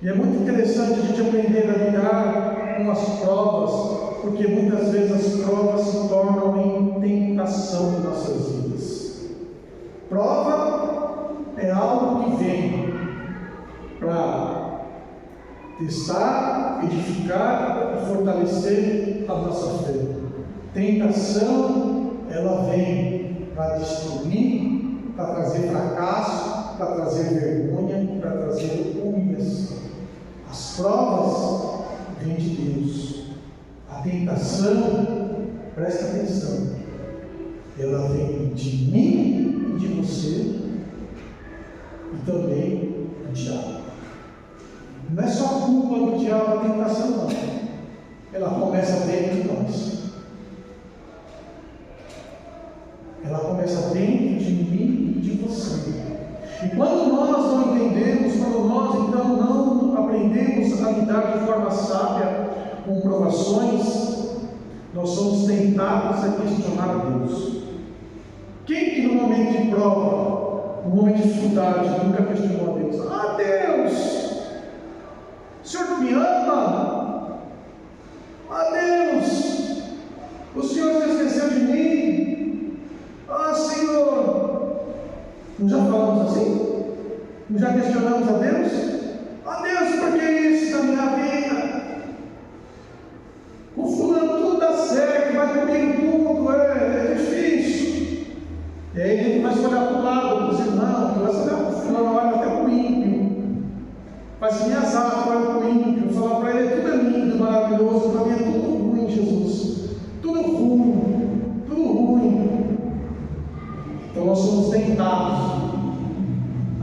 E é muito interessante a gente aprender a lidar com as provas, porque muitas vezes as provas se tornam em tentação em nossas vidas. Prova é algo que vem para testar, edificar e fortalecer a nossa fé. Tentação, ela vem para destruir, para trazer fracasso, para trazer vergonha, para trazer humilhação. As provas vêm de Deus. A tentação, presta atenção, ela vem de mim e de você e também do diabo. Não é só culpa do diabo a tentação, não. Ela começa dentro de nós. Ela começa dentro de mim e de você. E quando nós não entendemos, quando nós então não aprendemos a lidar de forma sábia com provações, nós somos tentados a questionar a Deus. Quem que no momento de prova, no momento de dificuldade, nunca questionou a Deus? Ah, Deus! O Senhor me ama? Ah, Deus! O Senhor se esqueceu de mim? Ah, Senhor! Não já falamos assim? Não já questionamos a Deus? Ah, Deus, por que isso na minha vida? Com fulano tudo dá certo, vai comigo tudo, é difícil. E aí a gente começa a olhar para o lado, dos irmãos, começa a olhar para o fulano, olha até para o ímpio. Faz minhas armas, olha para o ímpio, falar para ele, tudo é lindo, maravilhoso, para mim é tudo ruim, Jesus. Tudo ruim, tudo ruim. Então nós somos tentados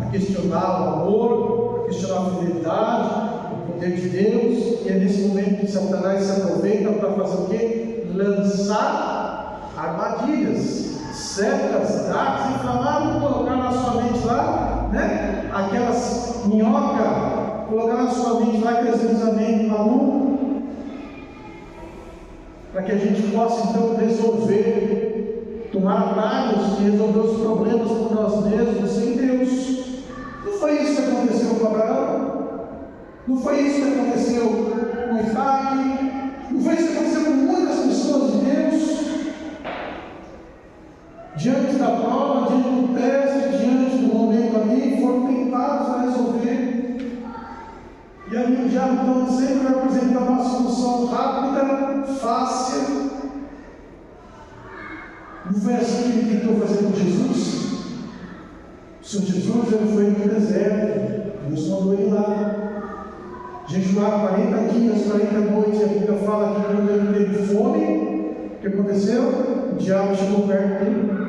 a questionar o amor, a questionar a fidelidade, o poder de Deus, e é nesse momento que Satanás se aproveita para fazer o quê? Lançar armadilhas, setas, dardos inflamados, colocar na sua mente lá, né? Aquelas minhocas, colocar na sua mente lá aqueles pensamentos malucos, para que a gente possa então resolver, tomar atalhos e resolver os problemas por nós mesmos sem Deus. Não foi isso que aconteceu com Abraão? Não foi isso que aconteceu com Isaac? Não foi isso que aconteceu com muitas pessoas de Deus? Diante da prova, diante do teste, diante do momento ali, foram tentados a resolver. E aí o diabo então sempre vai apresentar uma solução rápida, fácil. Não foi assim que ele tentou fazer com Jesus? O Senhor Jesus ele foi no deserto, Deus mandou ele lá. Jejuar 40 dias, 40 noites, a Bíblia fala que quando ele teve fome, o que aconteceu? O diabo chegou perto dele.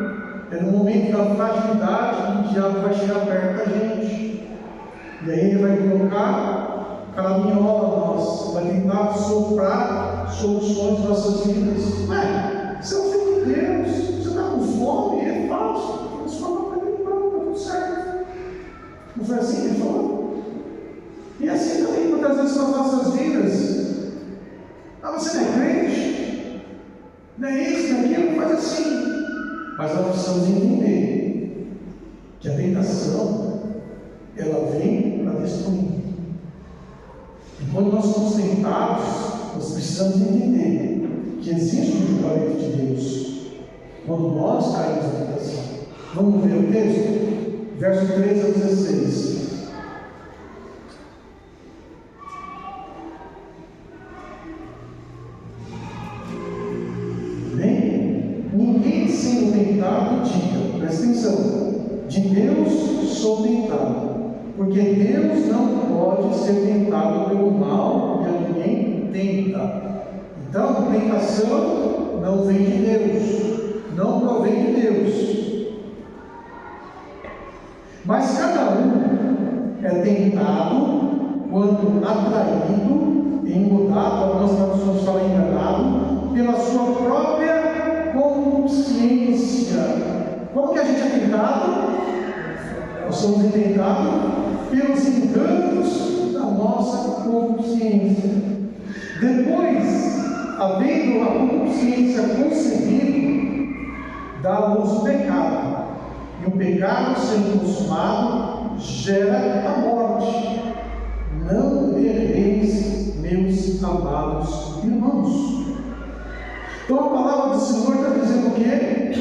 É no momento da fragilidade que o diabo vai chegar perto da gente. E aí ele vai colocar caraminhola a nós, vai tentar soprar soluções nas nossas vidas. Ué, você é um filho de Deus, você está com fome, é falso. Transforma para ele, pronto, está tudo certo. Não foi assim que ele falou? E assim também, muitas vezes nas nossas vidas. Ah, você não é crente? Não é isso, não é aquilo, faz assim. Mas nós precisamos entender que a tentação, ela vem para destruir. E quando nós somos tentados, nós precisamos entender que existe um julgamento de Deus quando nós caímos na tentação. Vamos ver o texto? Verso 13 a 16. Ninguém sendo tentado diga, presta atenção, de Deus sou tentado, porque Deus não pode ser tentado pelo mal e a ninguém tenta. Então, tentação não vem de Deus, não provém de Deus. Mas cada um é tentado quando atraído, engodado, algumas traduções falam enganado, pela sua própria consciência. Como que a gente é tentado? Nós somos tentados pelos enganos da nossa consciência. Depois, havendo a consciência concebida, dá-nos o pecado. E o pecado, sendo consumado, gera a morte. Não erreis, meus amados irmãos. Então a palavra do Senhor está dizendo o quê?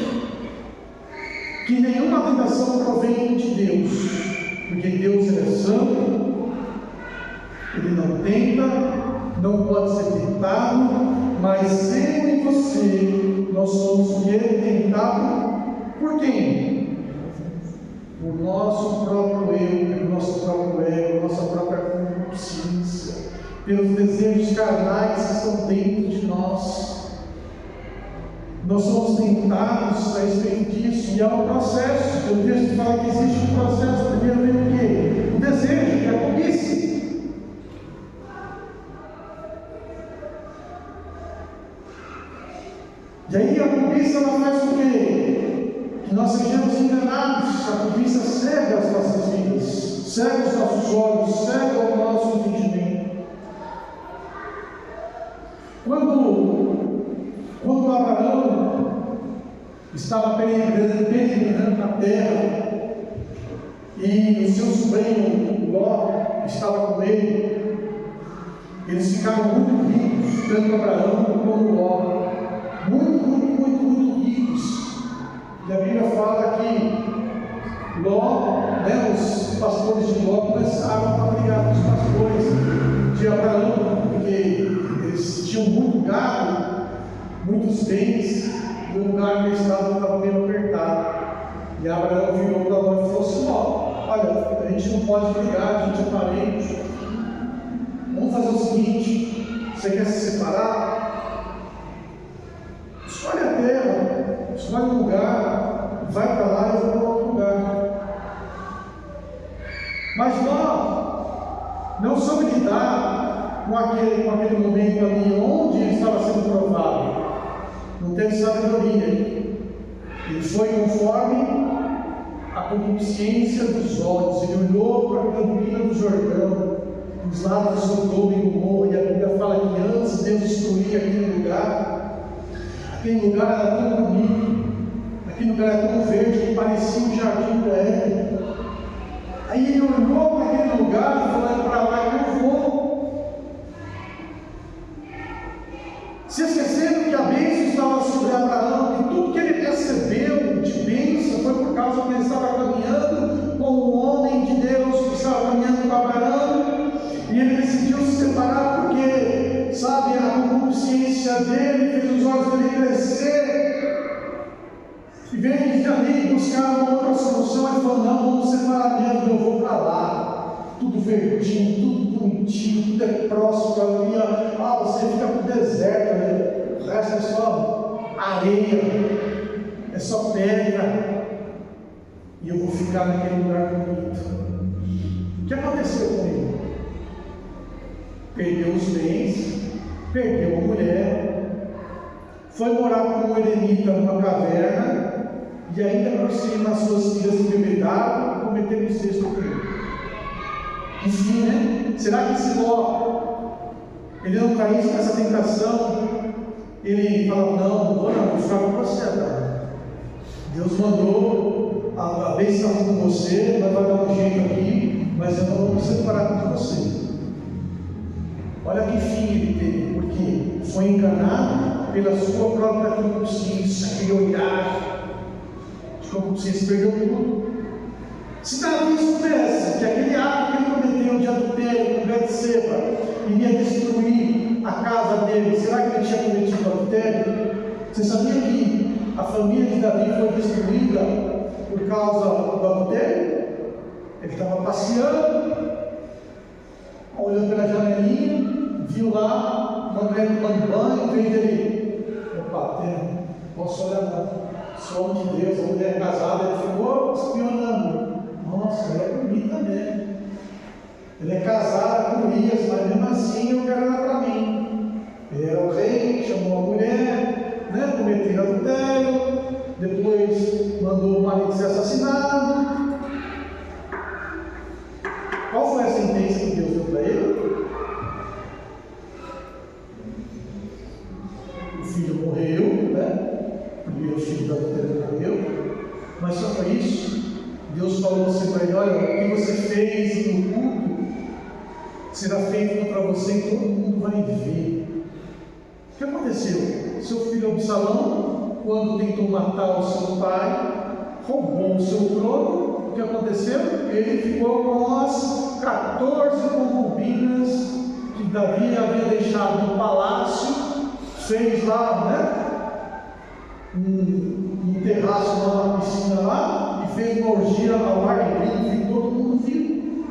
Que nenhuma tentação provém de Deus, porque Deus é santo, Ele não tenta, não pode ser tentado, mas eu e você, nós somos o quê? Tentados por quem? Por nosso próprio eu, pelo nosso próprio ego, nossa própria consciência, pelos desejos carnais que estão dentro de nós. Nós somos tentados a respeito disso, e há um processo. O texto fala que existe um processo. Primeiro vem o quê? O desejo, que é a cobiça. E aí a cobiça ela faz o quê? Que nós sejamos enganados. A cobiça cega as nossas vidas, cega os nossos olhos, cega o nosso entendimento. Quando Abraão estava peregrinando na terra e o seu sobrinho Ló estava com ele, eles ficaram muito ricos, tanto Abraão como Ló, muito ricos. E a Bíblia fala que Ló, os pastores de Ló começaram a brigar com os pastores de Abraão, porque eles tinham muito gado, muitos bens, e o lugar que eles estavam estava meio apertado. E Abraão virou para Ló e falou assim: olha, a gente não pode brigar, a gente é parente. Vamos fazer o seguinte: você quer se separar? Escolhe a terra, escolhe um lugar, vai para lá e vai para outro lugar. Mas Ló não soube lidar com aquele momento ali onde ele estava sendo provado. Não teve sabedoria. Ele foi conforme a concupiscência dos olhos. Ele olhou para a campina do Jordão, os lados de Sodoma e Gomorra, e a Bíblia fala que antes de destruir aquele lugar era tão bonito, aquele lugar era tão verde que parecia um jardim do Éden. Aí ele olhou para aquele lugar e falou: para lá que eu vou. Se esquecendo que a bênção estava sobre Abraão, que tudo que ele recebeu de bênção foi por causa que ele estava caminhando com o homem de Deus, que estava caminhando com Abraão, e ele decidiu se separar porque, sabe, a consciência dele fez os olhos dele crescer, e vem de ali buscar uma outra solução. Ele falou: não, vamos separar mesmo, eu vou para lá. Tudo verdinho, tudo bonitinho, tudo é próximo ali. Você fica para o deserto, né? O resto é só areia, é só pedra, e eu vou ficar naquele lugar bonito. O que aconteceu comigo? Perdeu os bens, perdeu a mulher, foi morar com um eremita numa caverna, e ainda por cima as suas filhas se bebedaram e cometeram incesto com ele. Enfim, né? Será que esse Ló, ele não caísse nessa tentação? Ele falava: não vou ficar com você agora. Deus mandou, a bênção está com você, vai dar um jeito aqui, mas eu não vou me separar de você. Olha que fim ele teve, porque foi enganado pela sua própria consciência, aquele olhar de consciência, perdeu tudo. Se Davi soubesse que aquele ato que ele cometeu de adultério com Betseba iria destruir a casa dele, será que ele tinha cometido adultério? Você sabia que a família de Davi foi destruída por causa do adultério? Ele estava passeando, olhando pela janelinha, viu lá uma mulher tomando banho, veio dele: opa, posso olhar não, sou homem de Deus, a mulher é casada. Ele ficou espionando. Nossa, ela é bonita mesmo. Ele é casado com Urias, mas mesmo assim eu quero ela para mim. Ele era o rei, chamou a mulher, cometeu adultério, depois mandou o marido ser assassinado. Qual foi a sentença que Deus deu para ele? O filho morreu, o primeiro filho do adultério morreu, mas só foi isso. Deus falou assim para ele: olha, o que você fez no culto será feito contra você e todo mundo vai ver. O que aconteceu? seu filho Absalão, quando tentou matar o seu pai, roubou o seu trono. O que aconteceu? Ele ficou com as 14 concubinas que Davi havia deixado no palácio, fez lá, um terraço lá na piscina lá, e fez uma orgia ao ar livre, e todo mundo viu.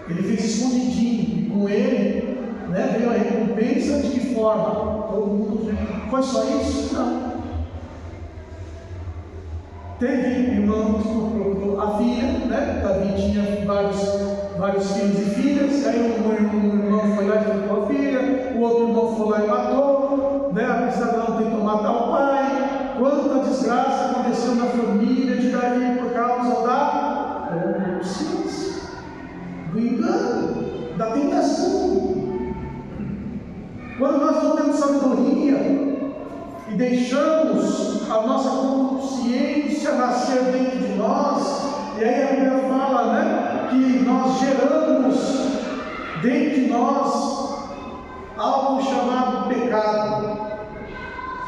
Ele fez escondidinho, e com ele, veio a recompensa. De que forma? Todo mundo viu. Foi só isso? Não. Teve irmão que procurou a filha, Davi tinha vários filhos e filhas. Aí um irmão foi lá e matou a filha, o outro irmão foi lá e matou, Absalão tentou matar o pai. Quanta desgraça aconteceu na família de Davi por causa da consciência, do engano, da tentação. Quando nós não temos sabedoria e deixamos a nossa consciência nascer dentro de nós, e aí a Bíblia fala, que nós geramos dentro de nós algo chamado pecado,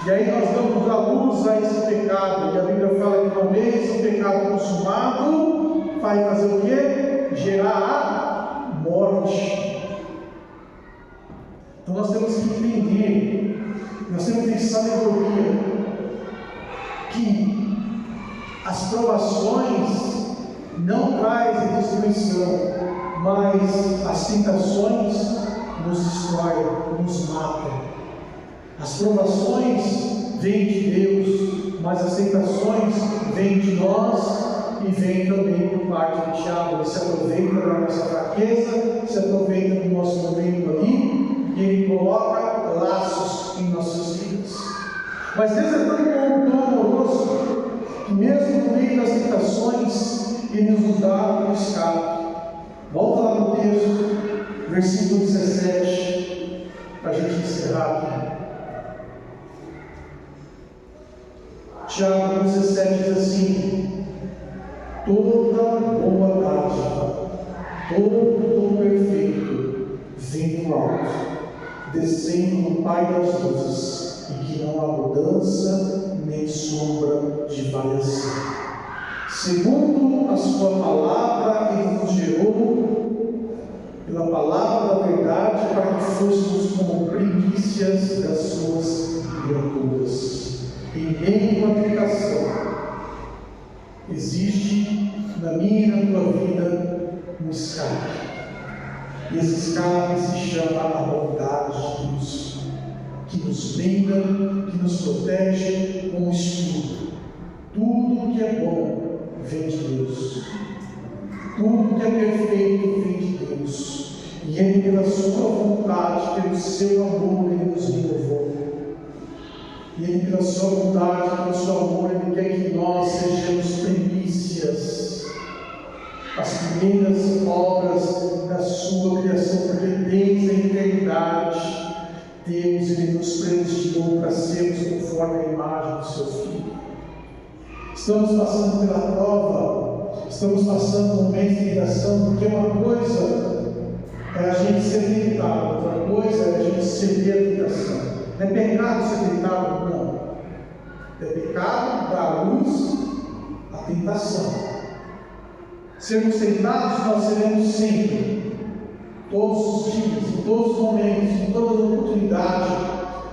e aí nós damos a luz a esse pecado, e a Bíblia fala que uma vez o pecado consumado vai fazer o quê? Gerar a morte. Então nós temos que entender, nós temos que ter sabedoria, que as provações não trazem destruição, mas as tentações nos destroem, nos matam. As provações vêm de Deus, mas as tentações vêm de nós e vêm também por parte do diabo. Ele se aproveita da nossa fraqueza, se aproveita do nosso momento ali, e ele coloca laços em nossas vidas. Mas Deus é tão bom, tão amoroso, que mesmo no meio das tentações, Ele nos dá um escape. Volta lá no texto, versículo 17, para a gente encerrar aqui. Tiago 17 diz assim: toda boa dádiva, todo dom perfeito, vem do alto, descendo do Pai das luzes, e que não há mudança nem sombra de variação. Segundo a sua palavra, Ele nos gerou pela palavra da verdade, para que fôssemos como primícias das suas criaturas. Em meio à tentação, existe na minha e na tua vida um escape. E esse escape se chama a bondade de Deus, que nos blinda, que nos protege como escudo. Tudo que é bom vem de Deus. Tudo que é perfeito vem de Deus. E Ele, pela sua vontade, pelo seu amor, Ele nos renovou. E Ele, pela sua vontade, pelo seu amor, Ele quer que nós sejamos primícias, as primeiras obras da sua criação, porque desde a eternidade, Deus, Ele nos predestinou para sermos conforme a imagem do seu Filho. Estamos passando pela prova, estamos passando um momento de tentação, porque uma coisa é a gente ser tentado, outra coisa é a gente ceder à tentação. Não é pecado ser tentado? Não. É pecado dar luz à tentação. Sermos tentados, nós seremos sempre, todos os dias, em todos os momentos, em toda oportunidade.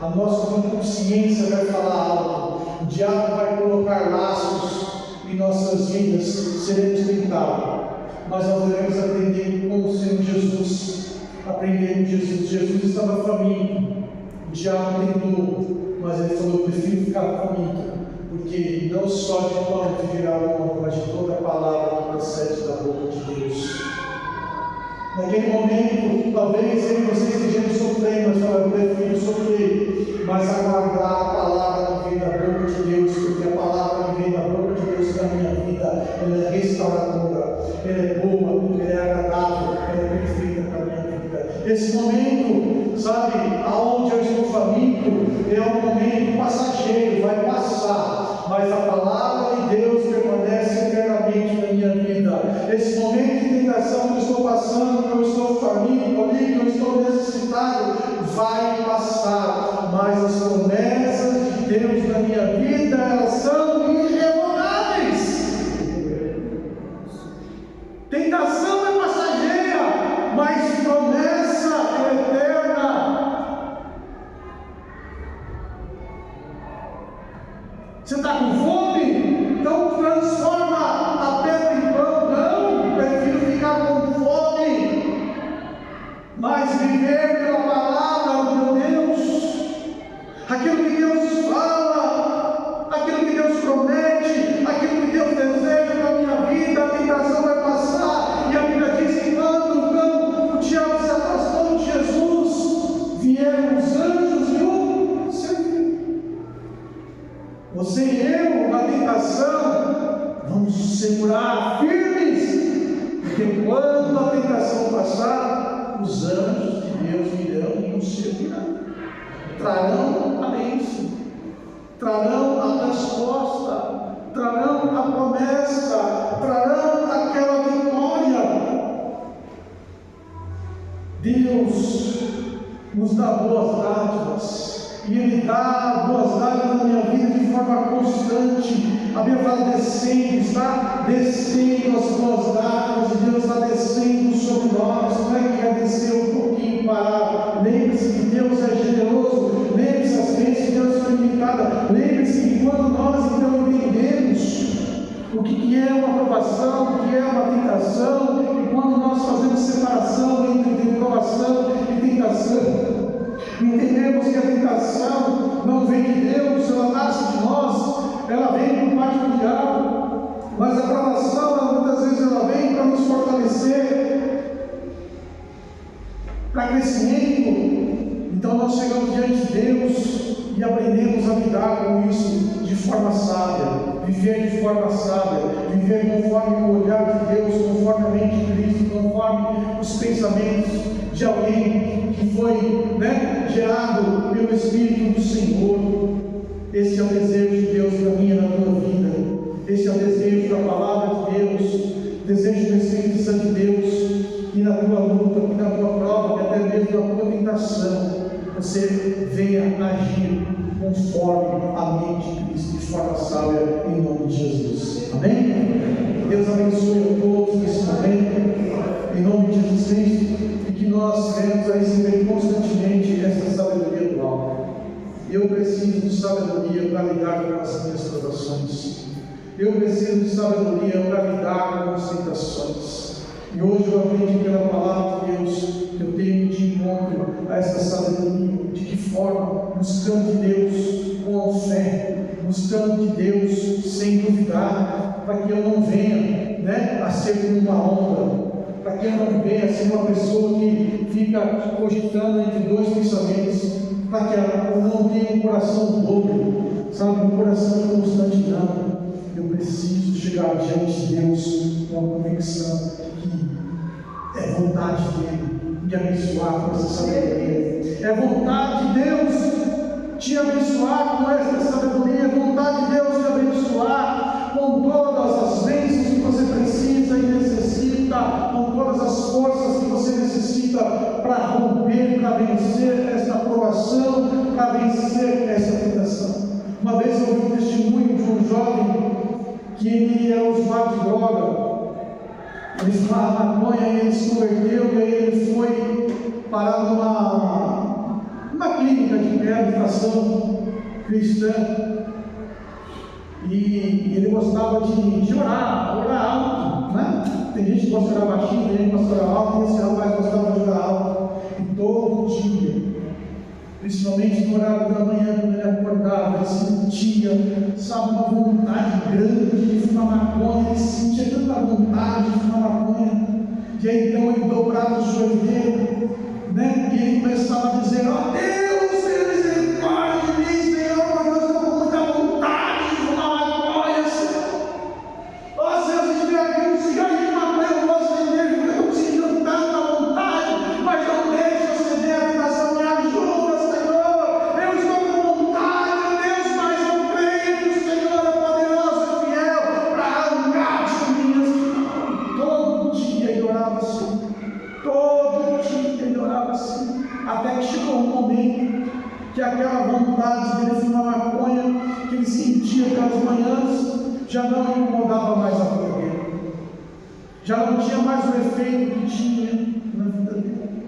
A nossa consciência vai falar algo, o diabo vai colocar laços em nossas vidas, seremos tentados. Mas nós devemos aprender com o Senhor Jesus, aprender com Jesus. Jesus estava faminto. O diabo tentou, mas ele falou: eu prefiro ficar faminto, porque não só de pão viverá o homem, mas de toda a palavra que procede da boca de Deus. Naquele momento, talvez eu e você estejamos sofrendo, mas eu prefiro sofrer, mas aguardar a palavra que vem da boca de Deus, porque a palavra que vem da boca de Deus na minha vida, ela é restauradora, ela é boa, ela é agradável, ela é perfeita para a minha vida. Esse momento, sabe, aonde eu estou faminto, é um momento passageiro, vai passar, mas a palavra de Deus permanece eternamente na minha vida. Esse momento de tentação que eu estou passando, que eu estou faminto ali, que eu estou necessitado, vai passar. Você está com fome? Então transforma a pedra em pão. Não, prefiro ficar com fome, mas viver pela palavra do meu Deus, aquilo que Deus fala, aquilo que Deus promete, aquilo que Deus deseja para a minha vida. A tentação vai passar, e a Bíblia diz que quando o diabo se afastou de Jesus, vieram os anjos e o serviram. Você e eu, na tentação, vamos segurar firmes, porque quando a tentação passar, os anjos de Deus virão e nos servirão, trarão a bênção, trarão a resposta, trarão a promessa, trarão aquela vitória. Deus nos dá boas dádivas, e Ele dá boas dádivas na minha vida de forma constante. A Bíblia fala descendo, está descendo as boas dádivas, e Deus está descendo sobre nós. Não é que quer descer um pouquinho para. Lembre-se que Deus é generoso, lembre-se as bênçãos de Deus são limitadas. Lembre-se que quando nós então entendemos o que é uma provação, o que é uma tentação, e quando nós fazemos separação entre provação e tentação, entendemos que a tentação não vem de Deus, ela nasce de nós, ela vem por parte do diabo, mas a provação, muitas vezes ela vem para nos fortalecer, para crescimento. Então nós chegamos diante de Deus e aprendemos a lidar com isso de forma sábia, viver de forma sábia, viver conforme o olhar de Deus, conforme a mente de Cristo, conforme os pensamentos de alguém que foi gerado pelo Espírito do Senhor. Esse é o desejo de Deus na minha e na tua vida. Esse é o desejo da palavra de Deus, desejo do Espírito Santo de Deus, que na tua luta, que na tua prova, que até mesmo na tua tentação, você venha agir conforme a mente de Cristo, de forma sábia, em nome de Jesus. Amém? Deus abençoe a todos nesse momento, em nome de Jesus Cristo, e que nós venhamos a receber constantemente essa sabedoria do alto. Eu preciso de sabedoria para lidar com as minhas provações. Eu preciso de sabedoria para lidar com as tentações. E hoje eu aprendi pela palavra de Deus que eu tenho de encontro a essa sabedoria. De que forma? Buscando de Deus com fé, buscando de Deus sem duvidar, para que eu não venha a ser como uma onda, para que eu não venha a ser uma pessoa que fica cogitando entre dois pensamentos, para que eu não tenha um coração bobo, sabe, um coração inconstante. Não, eu preciso chegar diante de Deus com a convicção que é vontade dele de abençoar com essa sabedoria, é vontade de Deus te abençoar com essa sabedoria, é vontade de Deus te abençoar com todas as bênçãos que você precisa e necessita, com todas as forças que você necessita para romper, para vencer esta provação, para vencer esta tentação. Uma vez eu ouvi um testemunho de um jovem que ele era usuário de droga. Ele fumava maconha e ele se converteu, e aí ele foi parar numa clínica de reabilitação cristã. E ele gostava de orar alto, né? Tem gente que gosta de orar baixinho, tem gente que gosta de orar alto, e esse rapaz gostava de orar alto. E todo dia, principalmente no horário da manhã, quando ele acordava, ele sentia, sabe, uma vontade grande de fumar maconha, ele sentia tanta vontade de fumar maconha, e aí então ele dobrava o joelho dele, e ele começava a dizer: ó Deus, tenha misericórdia de mim, Senhor, porque eu estou com muita vontade de fumar maconha, Senhor. Ó Senhor, se tiver aqui um cigarrinho de maconha, eu posso vender, porque eu estou sentindo tanta vontade, mas não deixa eu ceder a tentação, me ajuda, Senhor. Eu estou com vontade, Deus, mas eu creio que o Senhor é poderoso e fiel para arrancar de mim esse. Todo dia ele orava assim, todo dia ele orava assim, até que chegou um momento que aquela vontade dele fumar maconha, que ele sentia pelas manhãs, já não incomodava mais a vida dele, já não tinha mais o efeito que tinha na vida dele.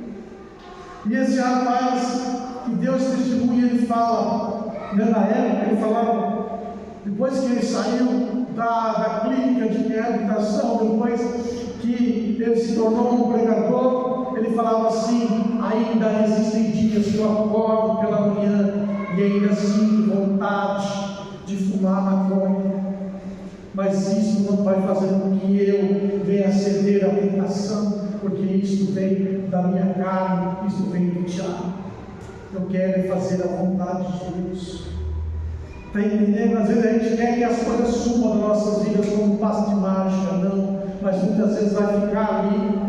E esse rapaz, que Deus testemunha, ele fala, na época ele falava depois que ele saiu da clínica de reabilitação, depois que ele se tornou um pregador, ele falava assim: ainda existem dias que eu acordo pela manhã e ainda sinto vontade de fumar maconha, mas isso não vai fazer com que eu venha ceder à tentação, porque isso vem da minha carne, isso vem do diabo. Eu quero fazer a vontade de Deus. Está entendendo? Às vezes a gente quer que as coisas sumam das nossas vidas como um passo de mágica, não, mas muitas vezes vai ficar ali,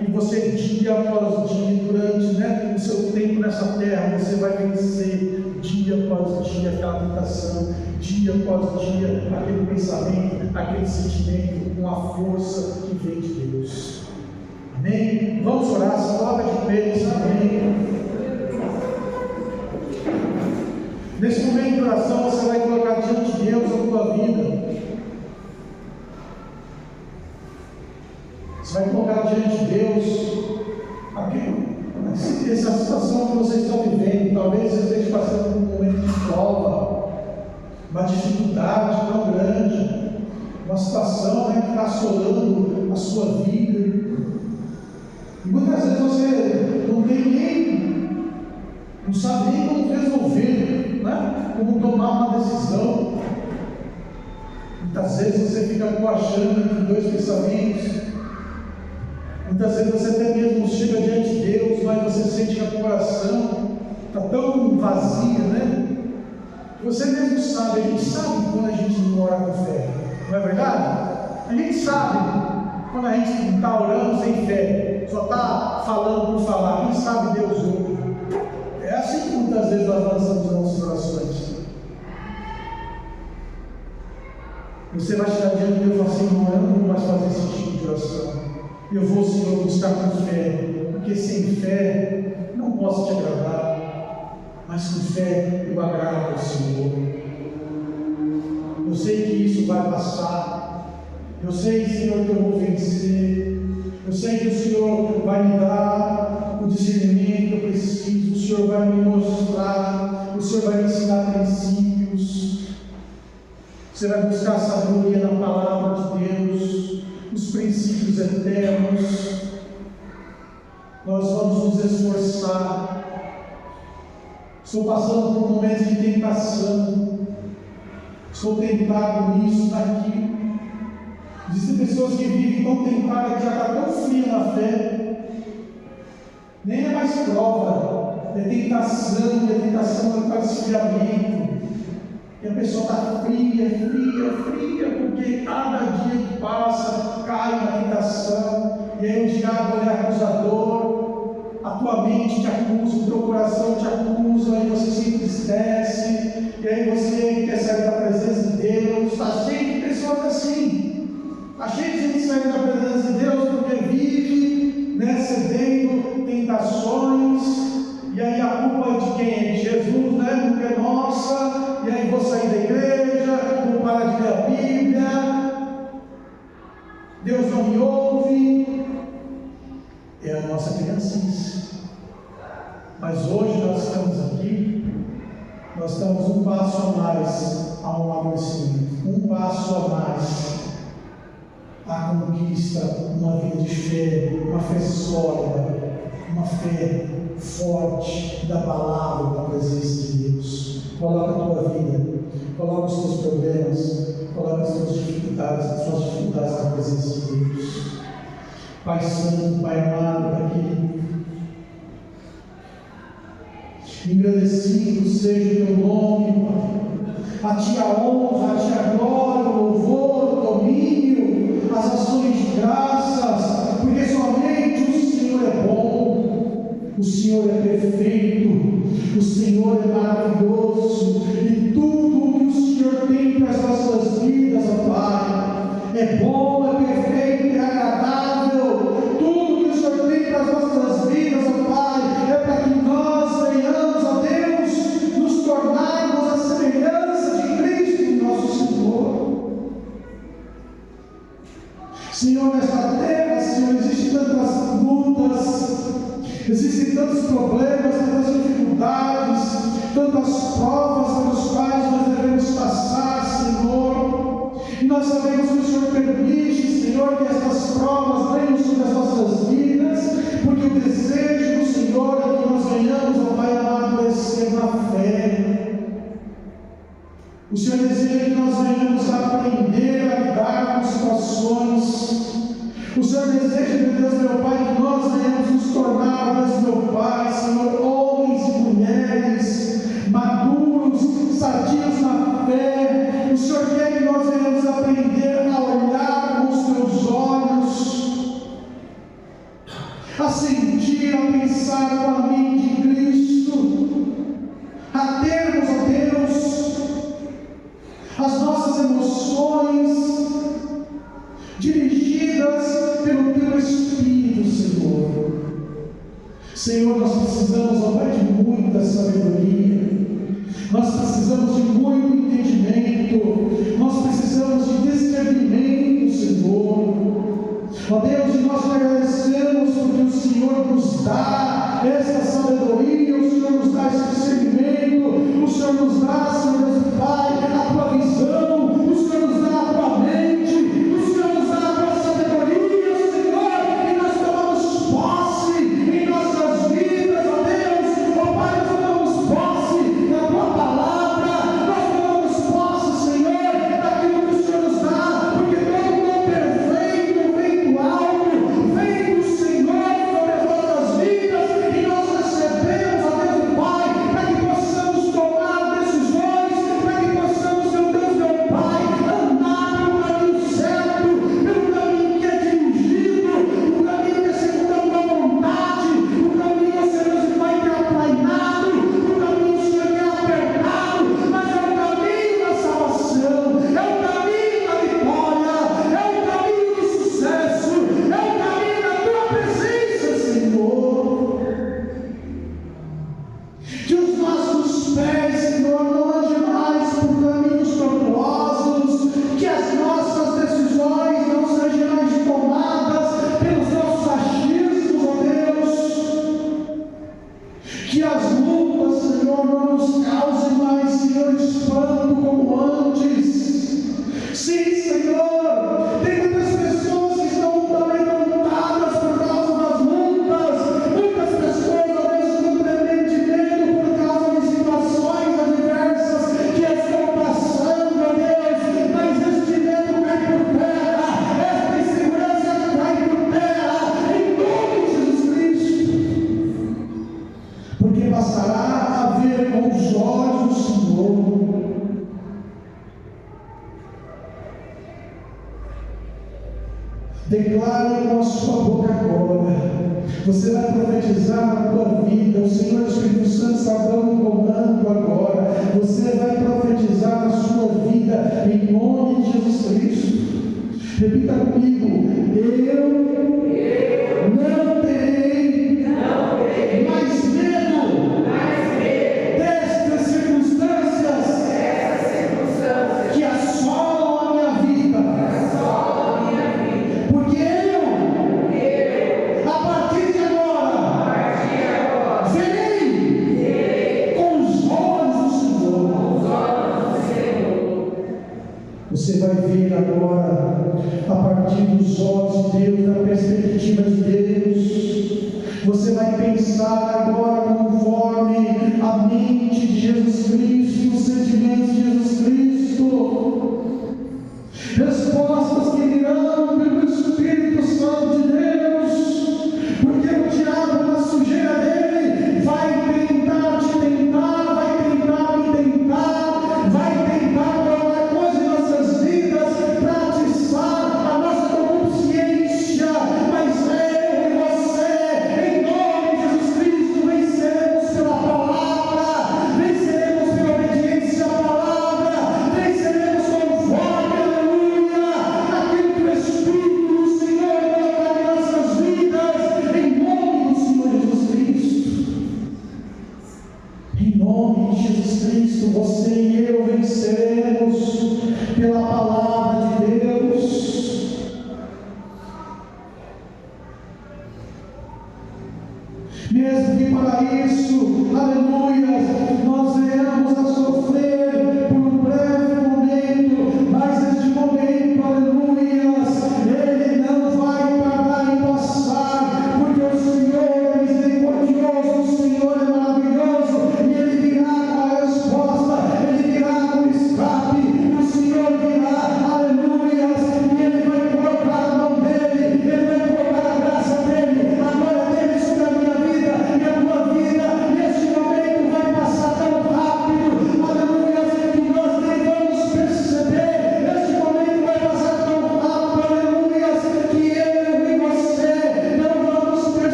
e você dia após dia, durante o seu tempo nessa terra, você vai vencer dia após dia aquela tentação, dia após dia aquele pensamento, aquele sentimento, com a força que vem de Deus. Amém? Vamos orar, se coloca de pé, amém? Nesse momento de oração, você vai colocar diante de Deus a tua vida. Você vai colocar diante de Deus essa situação que vocês estão vivendo. Talvez você esteja passando por um momento de prova, uma dificuldade tão grande, uma situação que está assolando a sua vida. E muitas vezes você não sabe nem como resolver, como tomar uma decisão. Muitas vezes você fica coachando entre dois pensamentos. Muitas vezes você até mesmo chega diante de Deus, mas você sente que o coração está tão vazio, Você mesmo sabe, a gente sabe quando a gente não ora com fé, não é verdade? A gente sabe quando a gente está orando sem fé, só está falando por falar. Quem sabe Deus ouve. É assim que muitas vezes nós avançamos nas nossas orações. Você vai chegar diante de Deus e falar assim: não, eu não vou mais fazer esse tipo de oração. Eu vou, Senhor, buscar com fé, porque sem fé não posso te agradar, mas com fé eu agrado ao Senhor. Eu sei que isso vai passar. Eu sei, Senhor, que eu vou vencer. Eu sei que o Senhor vai me dar o discernimento que eu preciso. O Senhor vai me mostrar. O Senhor vai me ensinar princípios. Você vai buscar sabedoria na palavra de Deus, os princípios eternos. Nós vamos nos esforçar. Estou passando por momentos de tentação. Estou tentado nisso, naquilo. Existem pessoas que vivem tão tentadas que já está tão fria na fé. Nem é mais prova, é tentação, e a tentação é esfriamento. E a pessoa está fria, porque cada dia que passa cai na tentação. E aí o diabo é acusador, a tua mente te acusa, o teu coração te acusa, aí você se entristece, e aí você quer sair da presença de Deus. Está cheio de pessoas assim, está cheio de gente saindo da presença de Deus porque vive cedendo tentações. E aí a culpa é de quem? É de Jesus, porque é nossa. E aí vou sair da igreja, vou parar de ler a Bíblia, Deus não me ouve. É a nossa criancice. Mas hoje nós estamos aqui, nós estamos um passo a mais a um amadurecimento, um passo a mais à conquista, uma vida de fé, uma fé sólida, uma fé forte da palavra, da presença de Deus. Coloca a tua vida, coloca os teus problemas, coloca as tuas dificuldades na presença de Deus. Pai Santo, Pai amado, Pai querido, engrandecido seja o teu nome, Pai. A ti a honra, a ti a glória, o louvor, o domínio, as ações de graças, porque somente o Senhor é bom, o Senhor é perfeito, o Senhor é maravilhoso, e tudo que o Senhor tem para as nossas vidas, ó Pai, é bom, é perfeito, é agradável. Tudo que o Senhor tem para as nossas vidas, ó Pai, é para que nós venhamos, ó Deus, nos tornarmos a semelhança de Cristo, nosso Senhor. Senhor, nesta terra, Senhor, existem tantas lutas, existem tantos problemas, tantas dificuldades, tantas provas, tantos nós sabemos que o Senhor permite, Senhor, que estas provas venham sobre as nossas vidas, porque o desejo do Senhor é que nós venhamos, ó Pai amado, crescer na fé. O Senhor deseja que nós venhamos a aprender a lidar com situações. O Senhor deseja, meu Deus, meu Pai, que nós venhamos nos tornar, Deus, meu Pai, Senhor, homens e mulheres maduros, sadios na fé. O Senhor quer que nós venhamos aprender a olhar com os teus olhos, a sentir, a pensar com a mente de Cristo, a termos, ó Deus, as nossas emoções dirigidas pelo Teu Espírito, Senhor. Senhor, nós precisamos, ó Pai, de muita sabedoria, nós precisamos de muito entendimento, nós precisamos de discernimento, Senhor. Ó Deus, e nós te agradecemos porque o Senhor nos dá esta sabedoria, o Senhor nos dá esse discernimento, o Senhor nos dá, Senhor Deus e Pai, a tua visão, o Senhor nos dá a tua mente, o Senhor nos dá a tua sabedoria, Senhor, e nós tomamos posse em nossas vidas, ó Deus, ó Pai, nós tomamos posse da tua palavra, nós tomamos posse, Senhor, daquilo que o Senhor nos dá, porque todo dom perfeito vem do alto, vem do Senhor sobre as nossas vidas, e nós recebemos, ó Deus, Pai, para que possamos tomar decisões, para que possamos, meu Deus, meu Pai, andar pelo caminho certo, pelo caminho que é dirigido, o caminho que é segundo a tua vontade, o caminho, Senhor Deus, Pai, que é aplainado, o caminho, Senhor, que é apertado, mas é o caminho da salvação, é o caminho da vitória, é o caminho do sucesso, é o caminho da tua presença, Senhor. Que os nossos pés, Senhor, não andem mais por caminhos tortuosos, que as nossas decisões não sejam mais tomadas pelos nossos achismos, ó Deus, que as lutas, Senhor, não nos causem mais, Senhor, espanto como antes. Sim, Senhor, tem muitas pessoas que estão também lutadas por causa das lutas, muitas pessoas, ó Deus, estão tremendo de medo por causa de situações adversas que estão passando, ó Deus, mas este medo cai por terra, esta insegurança cai por terra, em nome de Jesus Cristo, porque bastará a ver com os olhos do Senhor. Declare com a sua boca agora. Você vai profetizar na tua vida. O Senhor Espírito Santo está dando um comando agora. Você vai profetizar na sua vida em nome de Jesus Cristo. Repita comigo: eu não terei mais medo destas circunstâncias que assolam a minha vida. Porque eu, a partir de agora, verei com os olhos do Senhor. Você vai ver agora, a partir dos olhos de Deus, da perspectiva de Deus. Você vai pensar agora conforme a mente de Jesus Cristo e os sentimentos de Jesus Cristo. Respostas que virão pelo Espírito Santo de Deus, porque o diabo, na sujeira dele, vai tentar te tentar, vai tentar me tentar, vai tentar colocar coisas em nossas vidas para atiçar a nossa consciência, mas eu e você, em nome de Jesus Cristo, venceremos pela palavra, venceremos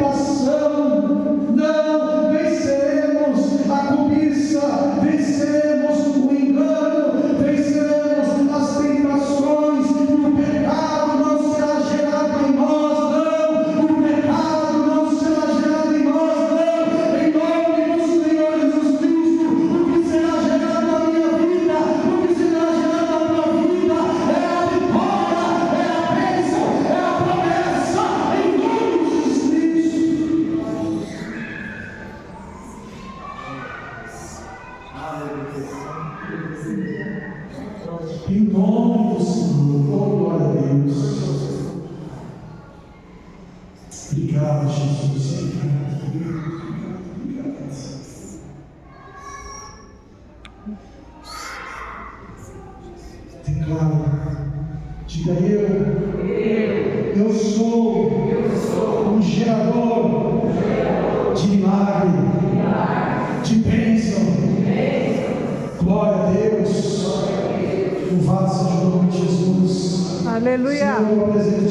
tentação. Não, venceremos a cobiça, venceremos o engano, venceremos as tentações. O pecado não será gerado em nós, não. O pecado não será gerado em nós, não. Em nome do Senhor Jesus Cristo, o que será gerado na minha vida, o que será gerado na tua vida, é a vitória, é a bênção, é a promessa, em nome de Jesus Cristo. Em nome do Senhor, oh glória a Deus. Obrigado, Jesus. Obrigado. Declaro, diga eu sou um gerador de milagre, de bênção. Glória a Deus. Louvado seja o nome de Jesus. Aleluia. Senhor, eu apresento